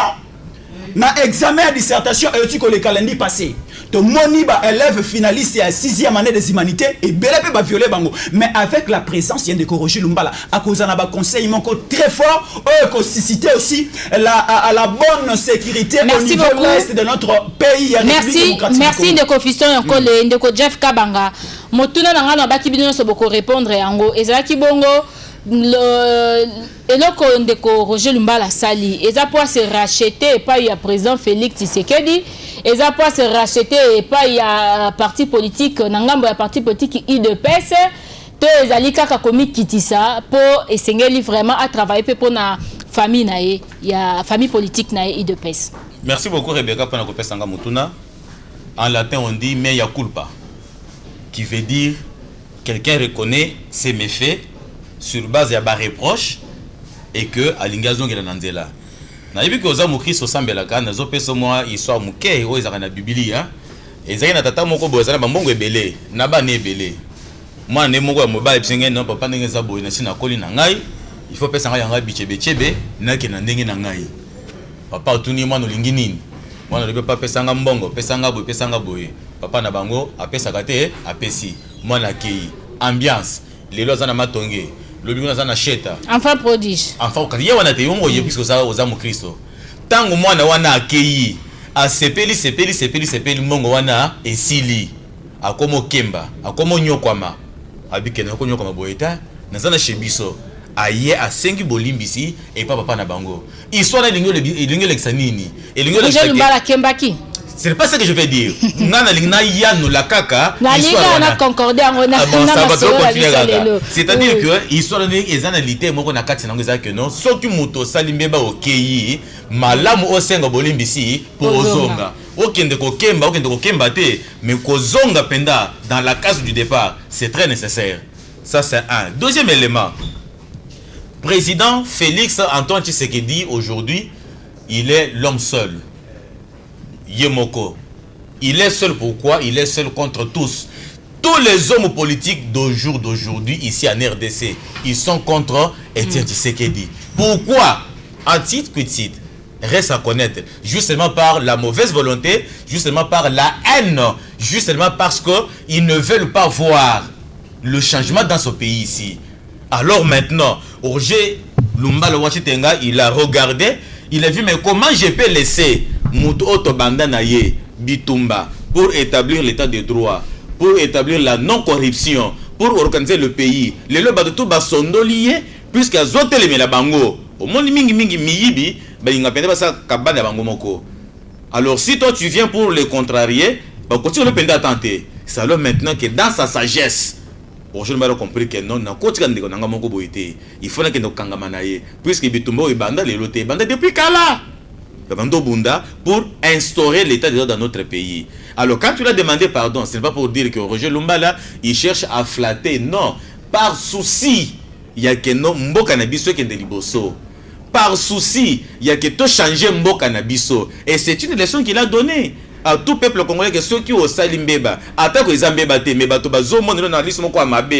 na examen de dissertation et le calendrier passé to moni ba élève finaliste à 6e année des humanités et belé ba violer bango, mais avec la présence de Roger Lumbala à cause na ba conseil manko très fort que susciter aussi la bonne sécurité au niveau de l'est de notre pays. Merci ndeko Fiston encore ndeko Jeff Kabanga motuna na ngana ba kibino so boko répondre yango ezaki bongo eloko ndeko Roger Lumbala sali eza pour se racheter pas il y a président Félix Tshisekedi eza pour se racheter pas il y a parti politique na ngambo ya parti politique IDPS to ezali kaka komi kitisa pour esengeli vraiment à travailler pour na famille na ye ya famille politique na ye IDPS. Merci beaucoup Rebecca pour na kopesanga mutuna. En latin on dit mea culpa qui veut dire quelqu'un reconnaît ses méfaits sur base ya ba reproche et que alingazon ngela nanzela na yebi ko za mukristo sambelaka nazo pesa moi histoire muke o ezaka na biblia ezaki na tata moko boza na bambongo ebele na ba ne ebele moi ne moko ya mobile psenge no papa ndenge za boye na sina koli na ngai il faut pesa ngai yanga bichebe na ke na ndenge na ngai papa otuni mwana olingi nini mwana lebe papa pesa nga mbongo pesa nga boye papa na bango apesa kate apesi mwana kei ambiance lelo za na matonge lobingo na sheta enfant prodige enfant kati wana te yongo ye puisque ça oza mu Kristo tango mwana wana akei a sepeli mbongo wana esili akomo kemba akomo nyokwama abikena ko nyokwama boeta na zana shebiso aye asengi bolimbisi et papa na bango histoire lingo l'exanini et lingo Lumbala kembaki. C'est pas ça que je vais dire. C'est-à-dire que histoire de ezanalité moko na kati na ngeza que non soki muto salimbeba okei malamu osenga bolimbisi pour ozonga okende ko kemba te mais kozonga penda dans la case du départ c'est très nécessaire. Ça c'est un. Deuxième élément. Président Félix Antoine Tshisekedi aujourd'hui, il est l'homme seul. Yemoko. Il est seul pourquoi? Il est seul contre tous. Tous les hommes politiques d'aujourd'hui ici en RDC, ils sont contre Etienne Tshisekedi. Pourquoi? En titre que titre, reste à connaître. Justement par la mauvaise volonté, justement par la haine, justement parce qu'ils ne veulent pas voir le changement dans ce pays ici. Alors maintenant, Roger Lumbala Wachitenga, il a regardé, il a vu mais comment je peux laisser Mouto Otobanda Naye Bitumba pour établir l'état de droit, pour établir la non-corruption, pour organiser le pays. Les lois de tout sont liés puisqu'ils ont les la bango. Au monde mingi miyibi, il pas ça kabana bango moko. Alors si toi tu viens pour les contrarier, bah continue le penda tenter. C'est alors maintenant que dans sa sagesse, je ne pas compris que non, il faut que nous kangamanaye puisque Bitumba et Banda les lotés Banda depuis Kala. Pour instaurer l'état de droit dans notre pays. Alors quand tu l'as demandé pardon, ce n'est pas pour dire que Roger Lumbala il cherche à flatter, non, par souci, il y a que non mboka na biso qui liboso. Par souci, il y a que tout changer mboka na biso et c'est une leçon qu'il a donnée à tout peuple congolais que ceux qui au salimbeba, attaque aux ambeba te mais bato bazo monde na liste moko mabe.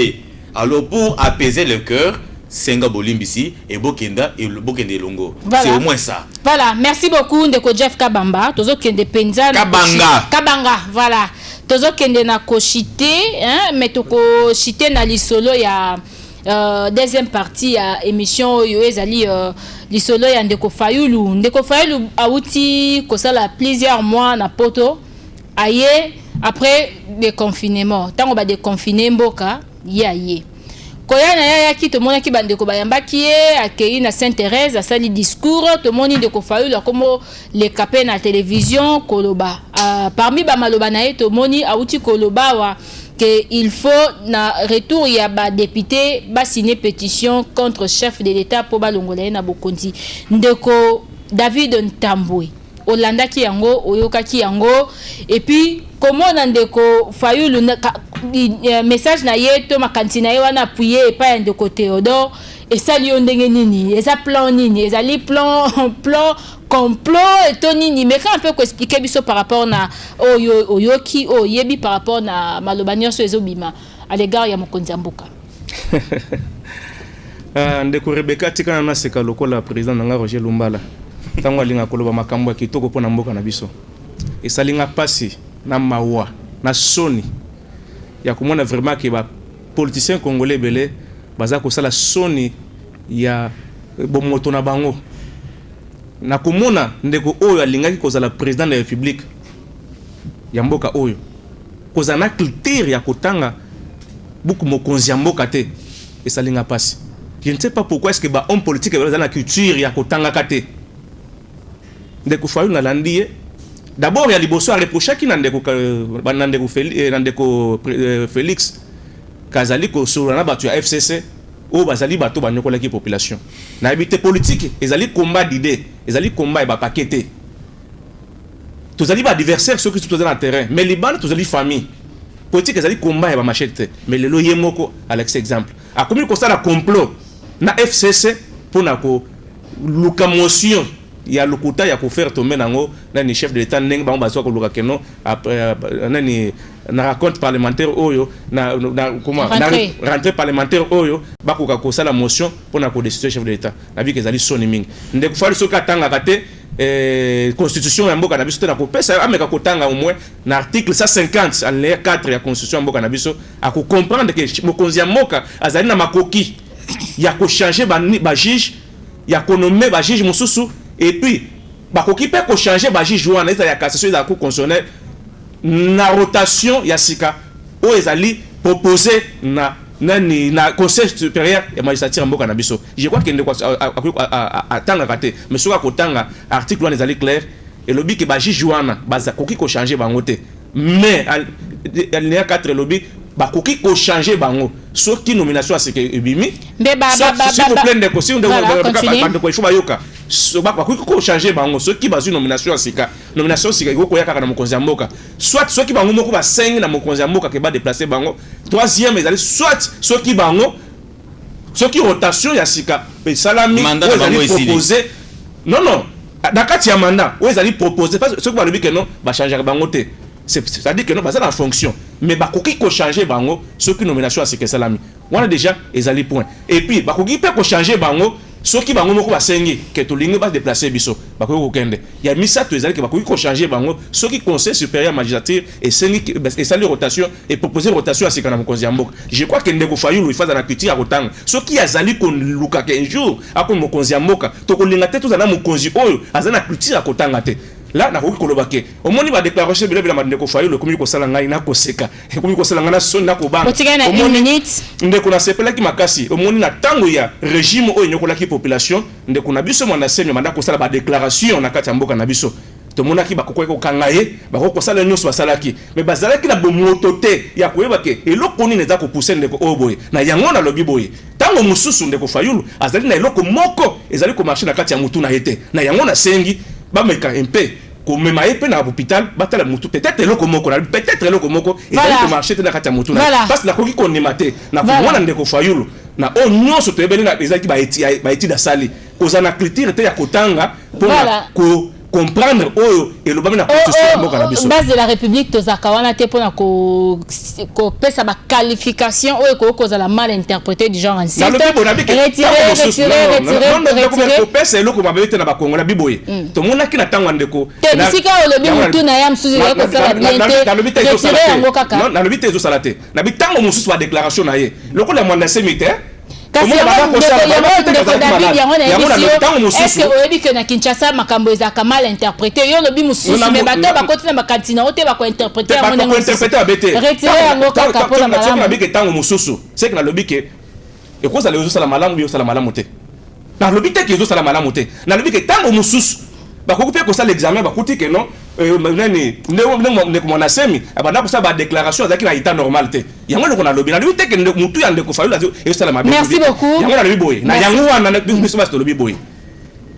Alors pour apaiser le cœur Senga Bolimbisi et Bokenda et le Bokende Longo. Voilà. C'est au moins ça. Voilà, merci beaucoup Ndeko Jeff Kabamba. Tozo kende penza Kabanga, voilà. Tozo kende na koshite, hein, mais toko shite na lisolo ya deuxième partie ya émission yo ezali lisolo ya Ndeko Fayulu. Ndeko Fayulu auti kosala plusieurs mois na poto. Aye après le confinement. Tango ba déconfiné mboka, ye. Koya na ya ki to mona ki bandeko bayambaki ye akei na Sainte-Thérèse asali discours to moni de ko Fayulu comme les capé na télévision koloba parmi ba maloba na ye to moni auti koloba wa que il faut na retour ya ba député ba signer pétition contre chef de l'État pour balongola na bokonzi ndeko David Ntambwe Olanda ki yango oyoka ki yango et puis comment ndeko Fayulu message na yeto makantina ye wana appuyer pas ndeko Théodore et ça li ondenge nini et ça plan nini et ça li plan complot et tonini mais quand on peut expliquer biso par rapport na oyoki yebi par rapport na malobanya so ezobima à l'égard ya mokonzi mboka ndeko Rebecca tika na seka lokola président nga Roger Lumbala tango alinga koloba makambo ya kitoko pona mboka na biso esalinga pasi na mawa na soni ya komona vraiment que ba politiciens congolais belé baza ko sala soni ya bomoto na bango na komona ndeko oyo alingaki kozala président de la République ya mboka oyo kozana critère ya kotanga beaucoup mokonzi ya mboka te esalinga pasi. Je ne sais pas pourquoi est-ce que ba homme politique est dans la culture ya kotanga kate ndeko Fayulu na landiye d'abord ya liboso a reproché ki ndeko Félix kazali ko sur na batu ya FCC o bazali bato banyokola ki population na habité politique ezali combat d'idées ezali combat e ba paqueté tozali ba adversaire ceux qui sont dans le terrain mais les bandes tozali famille politique ezali combat e ba machete mais lelo yemoko Alex exemple a commis ko ça la complot na FCC pour na ko luka motion ya lokuta ya ko faire tomber nango na ni chef de l'état ndenge ba baso ko luka keno après nani na raconte parlementaire oyo na comment na rentrée parlementaire oyo ba ko ka sala motion pour na ko décider chef de l'état na bi kezali soni mingi ndeko fali soka tanga kate constitution ya mboka na biso te na ko pesa ameka ko tanga au moins na article 150 alinéa 4 ya constitution ya mboka na biso a ko comprendre que mokonzi ya mboka azali na makoki ya ko changer ba juge ya ko nommer ba juge mususu et puis ba ko ki pe ko changer ba juge wana eza ya cassation ya cour constitutionnelle na rotation ya sika o ezali proposé na conseil supérieur ya magistrature mboka na biso. Je crois que ndeko atanga kate mais soka ko tanga article wana ezali clair et lobby ke ba juge wana baza koki ko changer bango te mais alinéa 4 lobby ba koki ko changer bango soki nomination asike ebimi s'il vous plaît ndeko si ndeko il faut bayoka ba koki ko changer bango soki bazu nomination asika nomination sika ko yaka na mokonzi ya mboka soit soki bango moko ba 5 na mokonzi ya mboka ke ba déplacer bango troisième ezali soit soki bango soki rotation ya sika pe salami ezali proposer non na kati ya mandat o ezali proposer parce que soki ba lobi que non ba changer bango te c'est-à-dire que non ça la fonction mais ba koki ko changer bango soki nomination à sika salami wana déjà ezali point et puis ba koki pe ko changer bango soki bango moko ba sengi ke to lingi ba déplacer biso ba koki ko kende ya misa to ezali ke ba koki ko changer bango soki conseil supérieur magistrature et sengi et sali rotation et proposer rotation à sika na mokonzi ya mboka. Je crois que ndeko Fayulu il faut na culture ya kotanga soki azali ko luka ke un jour ako mokonzi ya mboka to ko linga te to za na mokonzi oyo azana culture ya kotanga te. Là na koki koloba ke omoni ba déclaration bila bila ndeko Fayulu komi ko sala ngai na koseka komi ko sala ngana soni na ko banga omoni ndeko na sepela ki makasi omoni na tango ya régime oyo nyokola ki population ndeko na biso mwana semi manda ko sala ba déclaration na kati ya mboka na biso to monaki ba kokwe ko kangaye ba ko sala nyonso basalaki mais bazalaki na bomoto te ya koyeba ke eloko nini eza ko pousser ndeko oboye na yango na lobi boye tango mususu ndeko Fayulu azali na eloko moko ezali ko marcher na kati ya mutu na yete na yango na sengi ba meka MP ko mema epe na hôpital batala mutu peut-être eloko moko na peut-être eloko moko ezali ko marcher te na kati ya mutu na parce que la koki ko nemate na ko mwana ndeko Fayulu na o nyonso to ebele na ezali ba eti da sali ko za na critère te ya kotanga pour ko comprendre oyo et le bamina constitution mboka na biso base de la république tozaka wana te pona ko pesa ba qualification oyo ko za la mal interprété du genre ainsi retirer ko pesa eloko mabete na ba Kongo na biboye to mona ki na tangwa ndeko te bisika o lobi mutu na ya msuzi ko sala bien te retirer yango kaka non na lobite ezo salate na bitango mususu ba déclaration na ye lokola mwanda semite kasi est-ce que oyebi que na Kinshasa makambo ezaka mal interprété yo lobi mususu mais bato bakoti na makantina ote bako interpréter yango ndenge interpréter abete retirer yango kaka pona malamu na bike tango mususu c'est que na lobi ke ekoza lezo sala malamu yo sala malamu te na lobi te ke zo sala malamu te na lobi ke tango mususu bakoki pe ko sala examen bakuti ke non nani ndeko mwana semi abanda ko sa ba déclaration azaki na état normalité yango ndeko na lobi na lobi teke mutu ya ndeko Fayulu azo esala mabe merci beaucoup yango na lobi boye na yango wana na biso ba lobi boye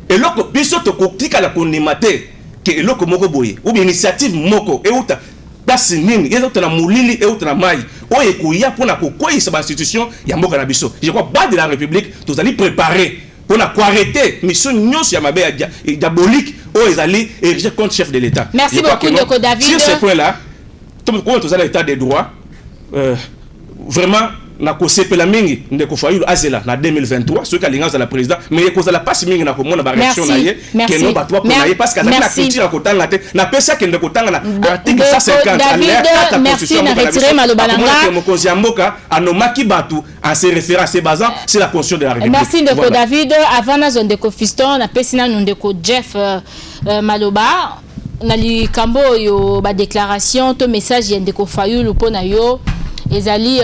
eloko biso to kotika la konimate ke eloko moko boye ou bien initiative moko euta basi nini euta na mulili euta na mai oye koya pona kokoyisa ba institution ya mboka na biso je crois bas de la république tous allez préparer pour arrêter mission nyos ya mabe diabolique ou ezali érigé contre chef de l'État. Merci beaucoup Ndeko David. Sur ce point là, comme tous à l'état des droits, vraiment na kosepela mingi Ndeko Fayulu azela na 2023 ceux qui alinga za la président mais cause la passe mingi na komona ba réaction na ye que non ba toi pour na ye parce que azali na culture na kotanga te na pesa ke Ndeko tanga na article 150 David merci na retirer malobalanga mokonzi mboka anomaki batu en se référant se basant sur la constitution de la République. Merci Ndeko David avant na zone Ndeko Fiston na pesina Ndeko Jeff Maloba na likambo yo ba déclaration to message ya Ndeko Fayulu pona yo ezali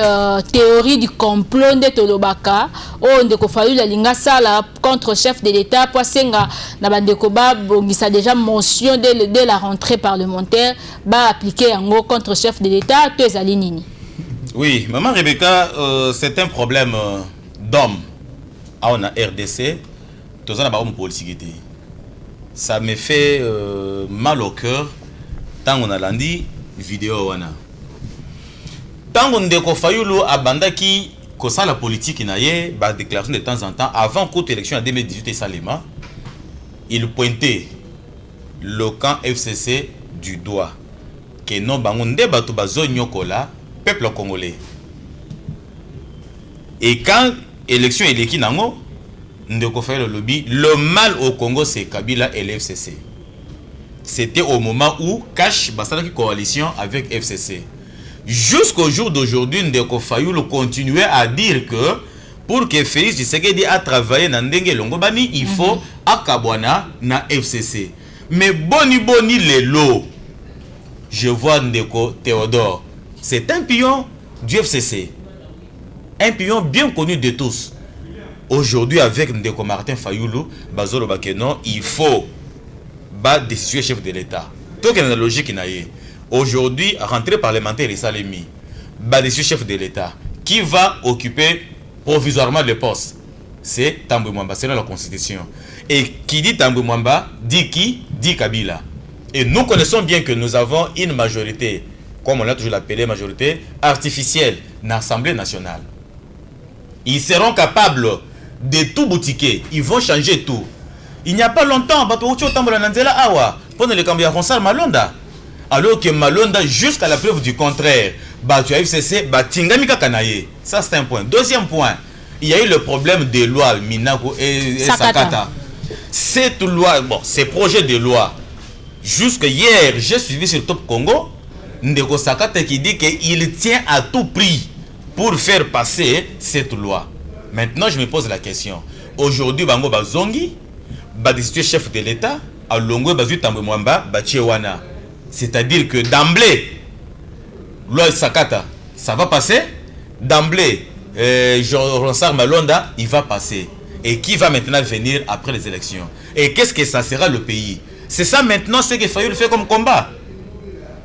théorie du complot de Tolobaka o Ndeko Fayulu alinga sala contre chef de l'État poisenga na bandeko ba bongisa déjà motion de la rentrée parlementaire ba appliquer yango contre chef de l'État to ezali nini. Oui, maman Rebecca, c'est un problème d'homme on a RDC tous on a ba politique. Ça me fait mal au cœur tant on a lundi vidéo wana. Tant que Ndeko Fayulu abandaki kosa la politique na ye ba déclaration de temps en temps avant courte élection en 2018 et Salema, il pointait le camp FCC du doigt que non bango nde bato bazo nyokola peuple congolais. Et quand élection eleki nango Ndeko Fayulu lobby le mal au Congo c'est Kabila et l'FCC. C'était au moment où Cash basala qui coalition avec FCC. Jusqu'au jour d'aujourd'hui, Ndeko Fayulu continuait à dire que pour que Félix Tshisekedi a travaillé dans Ndenge Longobani, il faut Akabwana na FCC. Mais boni les lots. Je vois Ndeko Théodore. C'est un pion du FCC. Un pion bien connu de tous. Aujourd'hui, avec Ndeko Martin Fayulu, Bazolo Bakeno, il faut destituer chef de l'État. Donc, il y a une logique. Aujourd'hui, rentrée parlementaire et Salemi, destituer chef de l'État, qui va occuper provisoirement le poste? C'est Tambwe Mwamba, c'est dans la Constitution. Et qui dit Tambwe Mwamba, dit qui? Dit Kabila. Et nous connaissons bien que nous avons une majorité, comme on l'a toujours appelé majorité, artificielle dans l'Assemblée nationale. Ils seront capables de tout boutiquer, ils vont changer tout. Il n'y a pas longtemps, pendant le Cambia Ronsal Malonda, alors que Malonda, jusqu'à la preuve du contraire, tu as FCC, Tingamika Kanaye. Ça, c'est un point. Deuxième point, il y a eu le problème des lois Minako et Sakata. Cette loi, bon, ces projets de loi, jusqu'à hier, j'ai suivi sur Top Congo, Ndeko Sakata qui dit qu'il tient à tout prix pour faire passer cette loi. Maintenant, je me pose la question. Aujourd'hui, Bango Bazongi, destituer chef de l'État, à Longo Bazu Tambwe Mwamba, Tchewana. C'est-à-dire que d'emblée, loi Sakata, ça va passer. D'emblée, Ronsard Malonda, il va passer. Et qui va maintenant venir après les élections? Et qu'est-ce que ça sera le pays? C'est ça maintenant ce que Fayulu fait comme combat.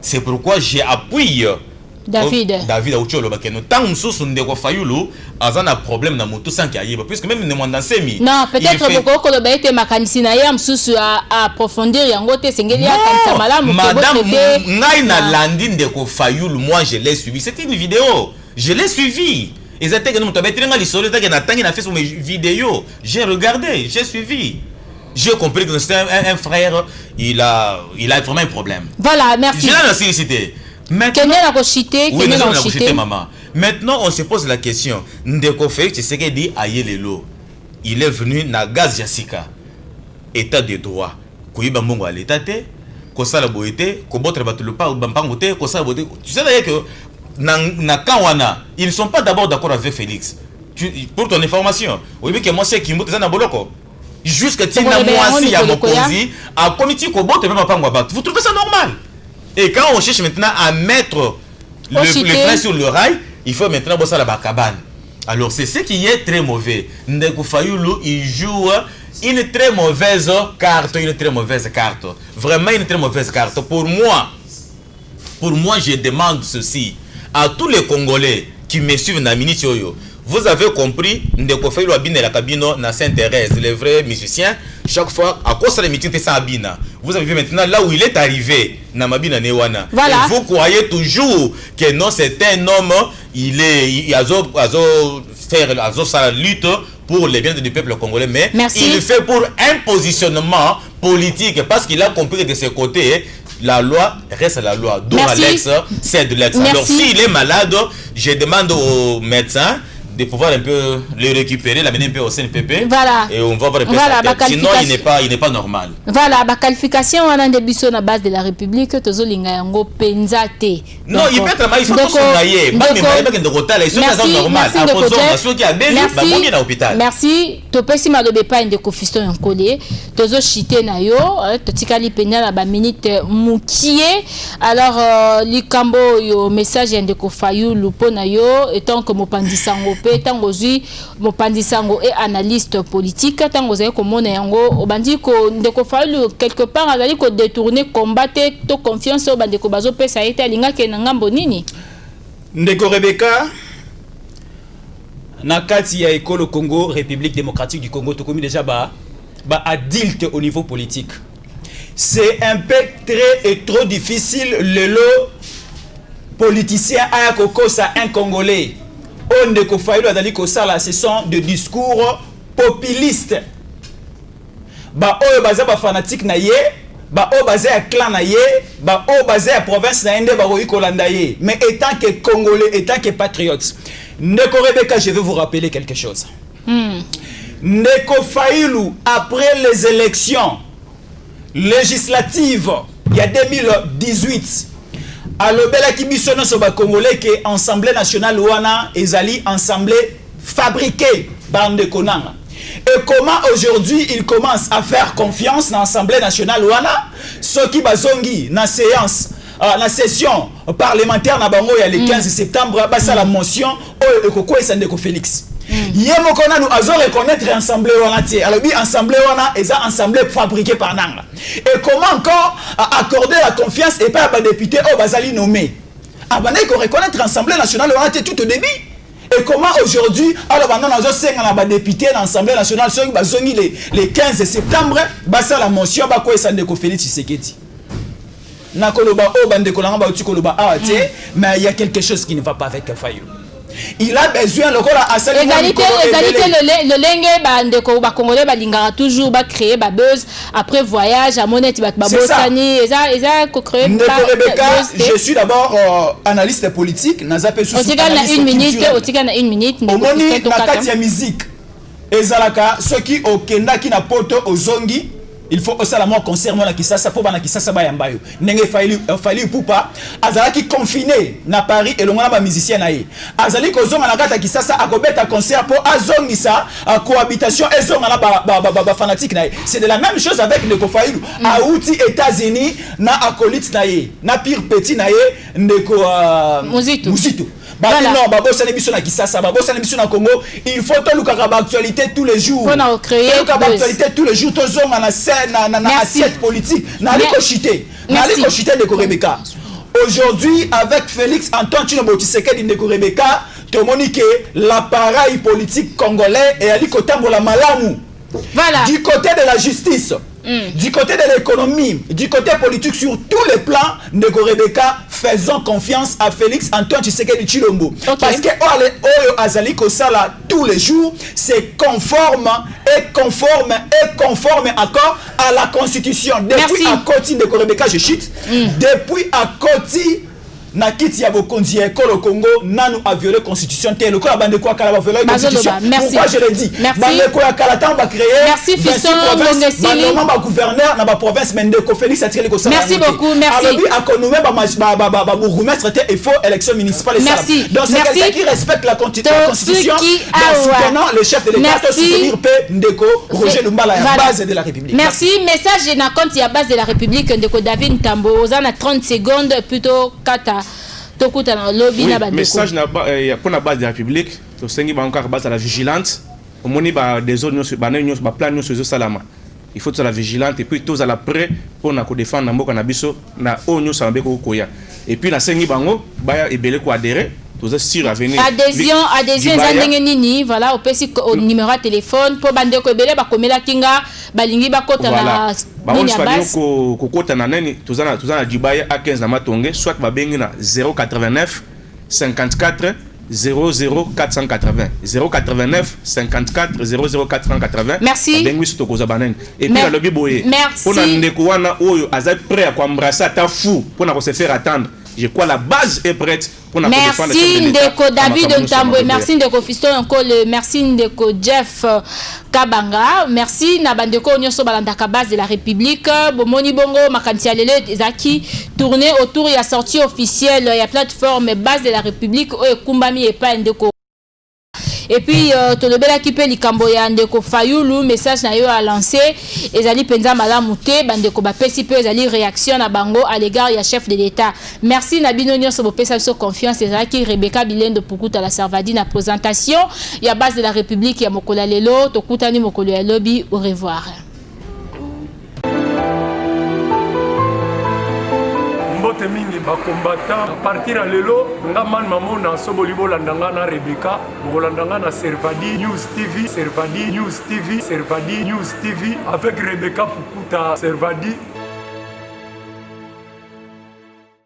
C'est pourquoi j'ai appuyé David Aucholo Bakeno. Tant que Ndeko Fayulu a un problème dans mon tout sang qui arrive, puisque même ne semi. Non, peut-être que le baïté makanissi na yam sous à approfondir yangote sengeli akanisa malamu. Madame Ngaina Landine Ndeko Fayulu, moi je l'ai suivi. C'était une vidéo. Je l'ai suivi. Ils étaient que nous t'avons été dans l'histoire, ils ont fait sur mes vidéos. J'ai regardé, j'ai suivi. J'ai compris que c'était un frère, il a vraiment un problème. Voilà, merci. J'ai la nécessité. Maintenant, maman. Maintenant, on se pose la question. Ndeko Félix Tshisekedi aye lelo. Il est venu na gaz Yassika. État de droit. Koyiba mbongo à l'état te, kosala boete, kobotre batulu pa bampangote, kosala boete. Tu sais d'ailleurs que na kawana, ils ne sont pas d'abord d'accord avec Félix. Pour ton information, oui que moi c'est Kimbo na boloko. Jusqu'à tina moisi ya mokonzi, a comité kobotre même pango bat. Vous trouvez ça normal? Et quand on cherche maintenant à mettre le train sur le rail, il faut maintenant bosser la bakabane. Alors c'est ce qui est très mauvais. Ndeko Fayulu, il joue une très mauvaise carte, Vraiment une très mauvaise carte. Pour moi, je demande ceci à tous les Congolais qui me suivent dans la minute. Vous avez compris, Ndeko Fayulu abine la cabine na Sainte-Thérèse, les vrais musiciens, chaque fois, à cause de la meeting, c'est Abina. Vous avez vu maintenant là où il est arrivé, Namabina Newana. Voilà. Et vous croyez toujours que non, c'est un homme, il a sa lutte pour les biens du peuple congolais, mais merci. Il le fait pour un positionnement politique, parce qu'il a compris que de ce côté, la loi reste la loi. D'où Alex, c'est de l'ex. Alors s'il est malade, je demande aux médecins de pouvoir un peu le récupérer, l'amener un peu au CNPP. Voilà. Et on va voir un peu sinon il n'est pas normal. Voilà, la qualification on a des sur la base de la République, tozo linga yango penzate. Non, il peut être mal, il faut tous soigner. Merci. Topesi malobe pa ndeko Fiston Yankole. Tozo chité na yo, totikali penya na ba minute mukie. Alors likambo yo message ndeko Fayulu pona yo étant que mopandisango tango zui mopandisango et analyste politique tango zai komona yango obandi ko ndeko Fayulu quelque part azali ko détourner combattre to confiance obandi ko bazo pesa ete alinga ke na ngambo nini ndeko Rebecca na kati ya ekolo Congo République démocratique du Congo to komi déjà ba adulte au niveau politique. C'est un peu très et trop difficile le lot politicien à kokosa un Congolais. On ne ko Fayulu azali ko sala ce sont de discours populistes. Ba oyo baza ba fanatique na ye, ba o basé à clan na ye, ba o basé à province na ende ba ko kolanda ye. Mais étant que Congolais, étant que patriote, Ndeko Rebecca, je vais vous rappeler quelque chose. Ndeko Fayulu, après les élections législatives, il y a 2018, à l'obéla qui bisono so ba Congolais que Assemblée nationale wana ezali assemblée fabriquée par Ndeko Nanga. Et comment aujourd'hui il commence à faire confiance dans l'Assemblée nationale wana, ceux qui bazongi na séance la session parlementaire na bango ya le 15 septembre basa la motion o ekoko esandeko Félix. Yemo kona nous azo reconnaître l'Assemblée wana tie. Alors bi Assemblée wana eza assemblée fabriquée par Nanga. Et comment encore accorder la confiance et pas à député au bazali nommé. Abane ko reconnaître l'Assemblée nationale wana tie tout au début. Et comment aujourd'hui alors maintenant nous avons ba député dans l'Assemblée nationale ceux qui bazongi le 15 septembre basa la motion ba ko esandeko Félix Tshisekedi. Nakoloba o bande kolanga ba utikoloba awate mais il y a quelque chose qui ne va pas avec Fayulu. Il a besoin le corps à sa égalité le lenge bande ko ba congolais ba lingara toujours ba créer ba buzz après voyage à monnaie ba bosani eza ko créer Ndeko Rebecca, je suis d'abord analyste politique nazape sous otika na 1 minute omoni na kati ya musique ezalaka ceux qui okendaki na poto ozongi. Il faut aussi la mort concerne la Kisasa pour bana Kisasa ba yambayo nenge Fayulu poupa azalaki confiné na Paris et longona ba musicien na ye azali ko zonga na kata Kisasa akobeta concert pour azongisa cohabitation et zonga na ba fanatique na ye. C'est de la même chose avec le Fayulu a outi États-Unis na acolyte na ye na pire petit na ye ndeko Muzito. Voilà. Non, babosa l'émission na Kisasa, babosa l'émission na Congo, il faut tout le actualité tous les jours. On a créé actualité tous les jours, tous on a scène na assiette politique, na liko chité de Rebecca. Aujourd'hui avec Félix Antoine Tshilombo Tshisekedi de Rebecca, to monique l'appareil politique congolais et ali kotambola malamu. Voilà. Du côté de la justice, du côté de l'économie, du côté politique, sur tous les plans, Ndeko Rebecca, faisons confiance à Félix Antoine Tshisekedi Tshilombo. Parce que Oyo Azali Kosala tous les jours, c'est conforme encore à la Constitution. Depuis à Koti Ndeko Rebecca, je chute. Depuis à Koti na kiti ya bokonzi ya ekolo Congo nanu a violé constitution te le ko la bande ko kala ba violé constitution. Pourquoi je le dis? Bande ko ya kala tan ba créer. Merci Fiston Ngongesili. Normalement ba gouverneur na ba province Ndeko Félix a tiré le ko ça. Merci beaucoup, merci. Alors lui a connommé ba bourgmestre te il faut élection municipale et ça. Donc c'est quelqu'un qui respecte la constitution en soutenant le chef de l'État de soutenir Ndeko Roger Lumbala à base de la République. Merci, message na compte ya base de la République Ndeko David Tambo za na 30 secondes plutôt kata. Oui, message pour la base de la République, to sengi ba encore base à la vigilante. au moni ba des zones ba nyos ba plan nyos salama. Il faut être la vigilante et puis tous à la près pour na ko défendre mboka na biso na onyo sa mbeko koya. Et puis na sengi bango ba ebele ko adhérer. Adhésion nini voilà au pesi au numéro de téléphone pour bande ko ebele ba komela kinga balingi ba kota na nini ya base ko kota na nani tuzana dibaya a 15 na matonge soit ba bengi na 089 54 00 480 089 54 00 480. Merci. Et puis la lobby boye. Merci. Pour ndeko wana oyo aza prêt à embrasser ta fou pour na se faire attendre. Je crois la base est prête pour na défendre. Merci Ndeko David Ntambwe, merci Ndeko Fiston Nkole, merci Ndeko Jeff Kabanga, merci na bandeko nyonso balandaka base de la République. Bomoni bongo makanti alele ezaki tourner autour ya sortie officielle ya plateforme base de la République o ekumbami epa Ndeko. Et puis tolobela ki pe likambo ya Ndeko Fayulu message na yo a lancé ezali penza malamu te bandeko ba pesi pe ezali réaction na bango à l'égard ya chef de l'État. Merci na bino nyonso bo pesa so confiance ezali Rebecca Bilendo Pukuta la Servadi na présentation ya base de la République ya mokola lelo tokutani mokolo ya lobby. Au revoir. Mbote mingi ba combattant à partir à lelo ngaman mamona soboli bolandanga na Rebecca bolandanga na Servadi News TV Servadi News TV Servadi News TV avec Rebecca Pukuta Servadi